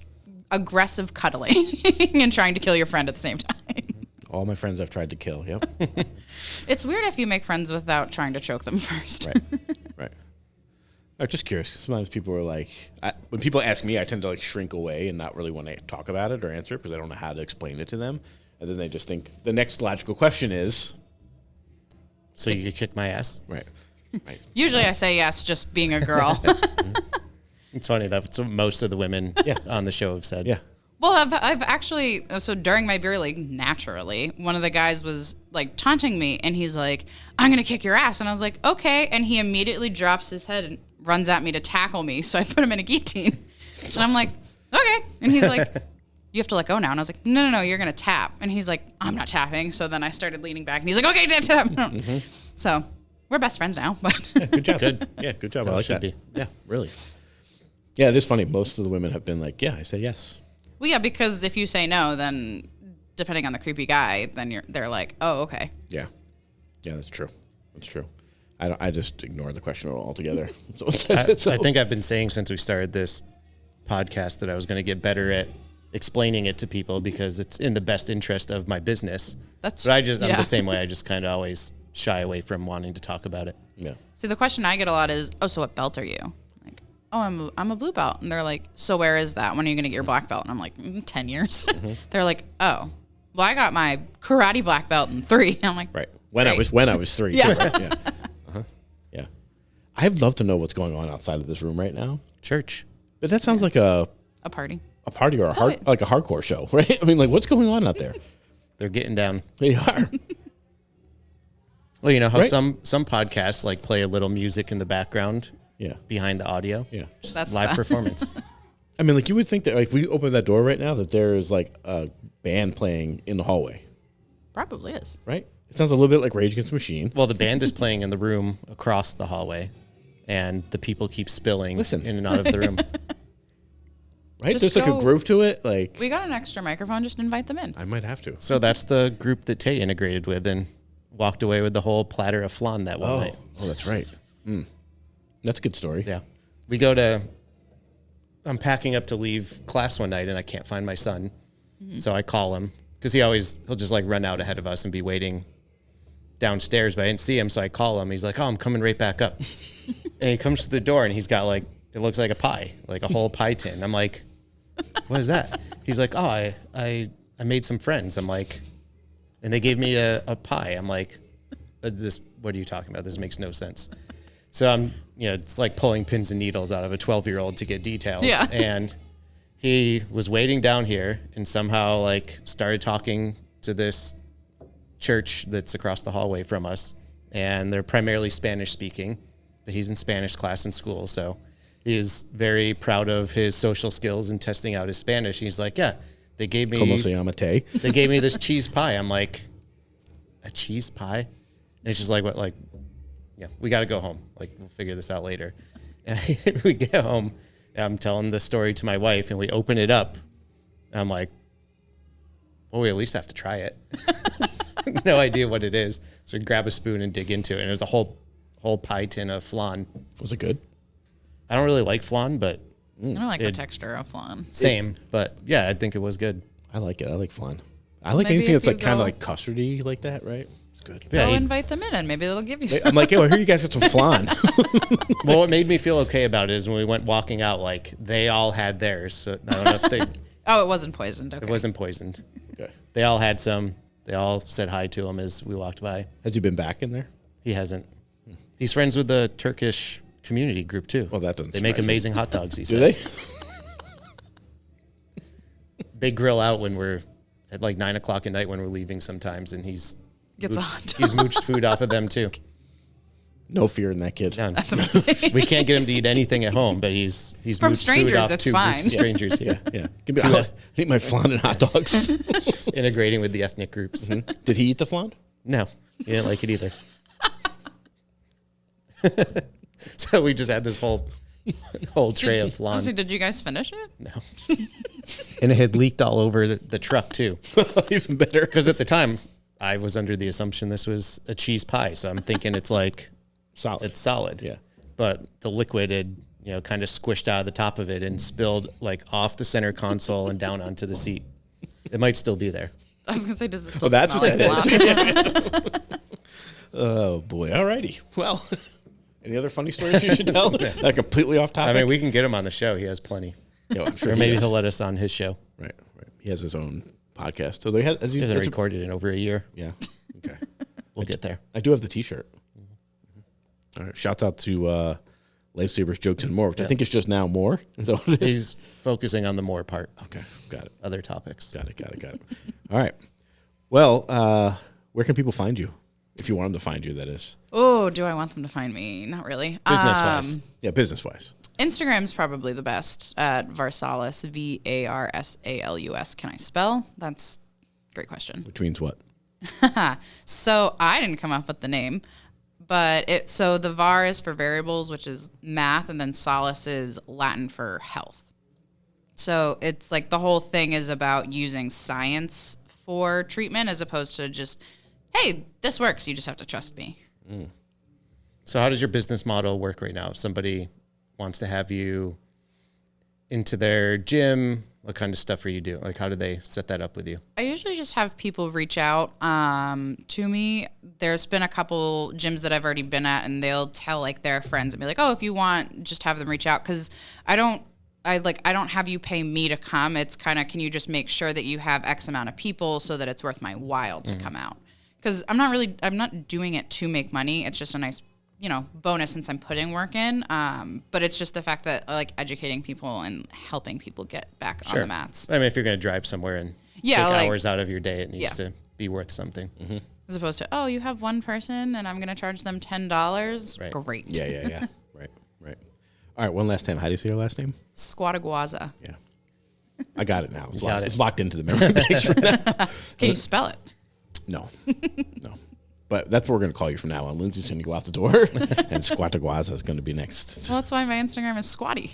aggressive cuddling and trying to kill your friend at the same time. All my friends I've tried to kill. Yep. It's weird if you make friends without trying to choke them first. Right. I'm just curious. Sometimes people are like, when people ask me, I tend to like shrink away and not really want to talk about it or answer it because I don't know how to explain it to them. And then they just think the next logical question is, so you could kick my ass? Right. Usually I say yes, just being a girl. It's funny. That's what most of the women on the show have said. Yeah. Well, I've actually, so during my beer league, naturally, one of the guys was like taunting me and he's like, I'm going to kick your ass. And I was like, okay. And he immediately drops his head and runs at me to tackle me. So I put him in a guillotine. And I'm like, okay. And he's like, you have to let go now. And I was like, no, you're going to tap. And he's like, I'm not tapping. So then I started leaning back and he's like, okay, tap. Mm-hmm. So we're best friends now. But yeah, good job. Good job. I like that. Be. Yeah, really. Yeah, it is funny. Most of the women have been like, yeah, I say yes. Well, yeah, because if you say no, then depending on the creepy guy, then they're like, oh, okay. Yeah, that's true. I just ignore the question altogether. I think I've been saying since we started this podcast that I was going to get better at explaining it to people because it's in the best interest of my business. I'm the same way. I just kind of always shy away from wanting to talk about it. Yeah. See, the question I get a lot is, oh, so what belt are you? Oh, I'm a blue belt. And they're like, so where is that? When are you going to get your black belt? And I'm like, 10 years. Mm-hmm. They're like, oh, well, I got my karate black belt in 3. And I'm like, right. When I was 3. Yeah. Right? Yeah. Yeah. I'd love to know what's going on outside of this room right now. Church. But that sounds like a party. A party or like a hardcore show, right? I mean, like, what's going on out there? They're getting down. They are. Well, you know how some podcasts like play a little music in the background. Yeah. Behind the audio. Yeah. Just live performance. I mean, like you would think that like, if we open that door right now that there is like a band playing in the hallway. Probably is. Right? It sounds a little bit like Rage Against the Machine. Well, the band is playing in the room across the hallway and the people keep spilling in and out of the room. Right? There's like a groove to it. Like, we got an extra microphone, just invite them in. I might have to. So that's the group that Tay integrated with and walked away with the whole platter of flan that one night. Oh, that's right. That's a good story. Yeah. I'm packing up to leave class one night and I can't find my son. Mm-hmm. So I call him because he'll just like run out ahead of us and be waiting downstairs, but I didn't see him. So I call him. He's like, oh, I'm coming right back up. And he comes to the door and he's got like, it looks like a pie, like a whole pie tin. I'm like, what is that? He's like, oh, I made some friends. I'm like, and they gave me a pie. I'm like, what are you talking about? This makes no sense. So it's like pulling pins and needles out of a 12-year-old to get details. Yeah. And he was waiting down here and somehow like started talking to this church that's across the hallway from us. And they're primarily Spanish speaking, but he's in Spanish class in school. So he is very proud of his social skills and testing out his Spanish. He's like, yeah, they gave me this cheese pie. I'm like, a cheese pie? And it's just like, what, like, yeah, we got to go home. Like, we'll figure this out later. And we get home, and I'm telling the story to my wife, and we open it up. And I'm like, well, we at least have to try it. No idea what it is. So we grab a spoon and dig into it. And it was a whole pie tin of flan. Was it good? I don't really like flan, but I don't like the texture of flan. Same, but yeah, I think it was good. I like it. I like flan. I like anything that's like kind of like custardy like that, right? It's good. Yeah, invite them in and maybe they'll give you some. I'm like, hey, I hear you guys got some flan. Well, what made me feel okay about it is when we went walking out, like they all had theirs. So I don't know if they. Oh, it wasn't poisoned. Okay. It wasn't poisoned. Okay. They all had some. They all said hi to him as we walked by. Has he been back in there? He hasn't. He's friends with the Turkish community group too. Well, that doesn't. They make amazing hot dogs. He says. Do they? They grill out when we're at like 9 o'clock at night when we're leaving sometimes, and he's mooched food off of them too. No fear in that kid. None. That's amazing. We can't get him to eat anything at home, but he's from mooched strangers. Food off It's two fine. groups of strangers. Yeah. I eat my flan and hot dogs. Just integrating with the ethnic groups. Mm-hmm. Did he eat the flan? No, he didn't like it either. So we just had this whole tray of flan. Did you guys finish it? No. And it had leaked all over the truck too. Even better. Because at the time, I was under the assumption this was a cheese pie. So I'm thinking it's like solid. It's solid. Yeah. But the liquid had kind of squished out of the top of it and spilled like off the center console and down onto the seat. It might still be there. I was gonna say, does it still that's smell what like that is. Oh boy! Alrighty. Well, any other funny stories you should tell? That completely off topic. I mean, we can get him on the show. He has plenty. Yeah, I'm sure Or maybe he'll let us on his show. Right. He has his own podcast. So they have, He hasn't recorded in over a year. Yeah. Okay. We'll get there. I do have the T-shirt. All right. Shouts out to Lifesavers Jokes and More, which I think is just now more. So He's focusing on the more part. okay. Got it. Other topics. Got it. All right. Well, where can people find you? If you want them to find you, that is. Oh, do I want them to find me? Not really. Business-wise. Yeah, business-wise. Instagram's probably the best at Varsalus, Varsalus. Can I spell? That's a great question. Which means what? So I didn't come up with the name, but so the var is for variables, which is math, and then salus is Latin for health. So it's like the whole thing is about using science for treatment as opposed to just, hey, this works. You just have to trust me. So how does your business model work right now? If somebody wants to have you into their gym, what kind of stuff are you doing? Like, how do they set that up with you? I usually just have people reach out to me. There's been a couple gyms that I've already been at, and they'll tell like their friends and be like, "Oh, if you want, just have them reach out." Because I don't have you pay me to come. It's kind of, can you just make sure that you have X amount of people so that it's worth my while to come out? Because I'm not doing it to make money. It's just a nice, bonus since I'm putting work in. But it's just the fact that I like educating people and helping people get back on the mats. I mean, if you're going to drive somewhere and take hours out of your day, it needs to be worth something. Mm-hmm. As opposed to, oh, you have one person and I'm going to charge them $10. Right. Great. Yeah. Right. All right, one last time. How do you say your last name? Scuoteguazza. Yeah. I got it now. It's locked into the memory banks for now. Can you spell it? No. But that's what we're going to call you from now on. Lindsay's going to go out the door, and Scuoteguazza is going to be next. Well, that's why my Instagram is Squatty.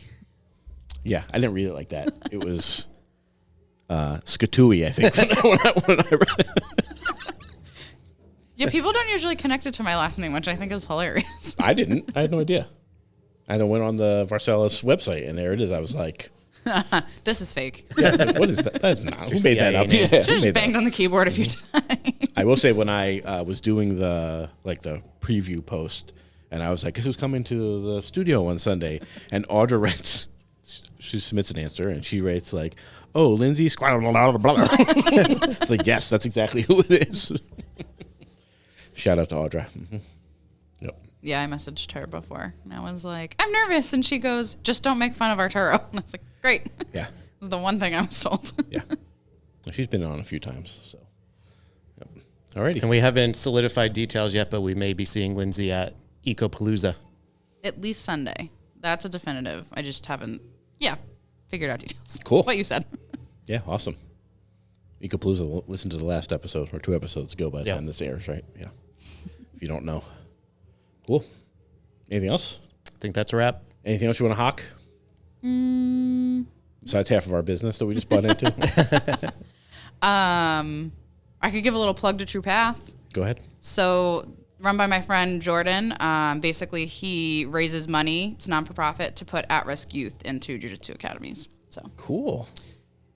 Yeah, I didn't read it like that. It was Skatui, I think, when I read it. Yeah, people don't usually connect it to my last name, which I think is hilarious. I didn't. I had no idea. I went on the Varsalus website, and there it is. I was like, this is fake. yeah, what is that? That's not. Who made that up? CIA Yeah, Should just banged on the keyboard a few times. I will say when I was doing the preview post, and I was like, guess who's coming to the studio on Sunday? And Audra writes, she submits an answer, and she writes like, oh, Lindsay, blah, blah, blah, blah. It's like, yes, that's exactly who it is. Shout out to Audra. Mm-hmm. Yep. Yeah, I messaged her before, and I was like, I'm nervous. And she goes, just don't make fun of Arturo. And I was like, great. Yeah. It was the one thing I was told. Yeah. She's been on a few times, so. Yep. Alrighty. And we haven't solidified details yet, but we may be seeing Lindsay at Ecopalooza. At least Sunday. That's a definitive. I just haven't, figured out details. Cool. What you said. Yeah, awesome. Ecopalooza, listen to the last episode, or 2 episodes ago by the time this airs, right? Yeah. If you don't know. Cool. Anything else? I think that's a wrap. Anything else you want to hawk? Besides half of our business that we just bought into? I could give a little plug to True Path. Go ahead. So, run by my friend Jordan. Basically, he raises money, it's non-for-profit, to put at-risk youth into Jiu Jitsu academies. So Cool.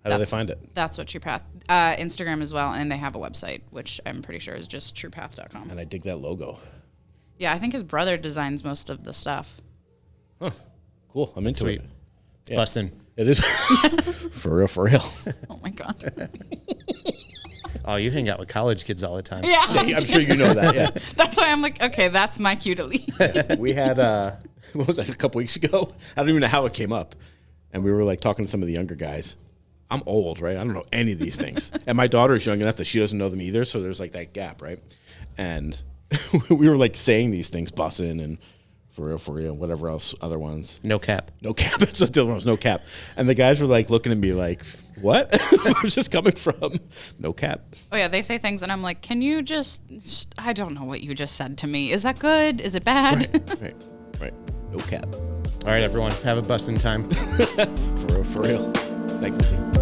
How do they find it? That's what True Path. Instagram as well, and they have a website, which I'm pretty sure is just truepath.com. And I dig that logo. Yeah, I think his brother designs most of the stuff. Huh. Cool. I'm into Sweet. it. It's bussin'. It is. For real. Oh, my God. Oh, you hang out with college kids all the time. Yeah. I'm sure you know that, yeah. That's why I'm like, okay, that's my cue to leave. We had, what was that, a couple weeks ago? I don't even know how it came up. And we were like talking to some of the younger guys. I'm old, right? I don't know any of these things. And my daughter is young enough that she doesn't know them either. So there's like that gap, right? And we were like saying these things, bussin' and for real, whatever else, other ones. No cap. No cap. That's the other ones, no cap. And the guys were like looking at me like, what? Where's this coming from? No cap. Oh, yeah, they say things, and I'm like, can you just, I don't know what you just said to me. Is that good? Is it bad? Right. No cap. All right, everyone. Have a bussin' time. For real. Thanks, Lindsay.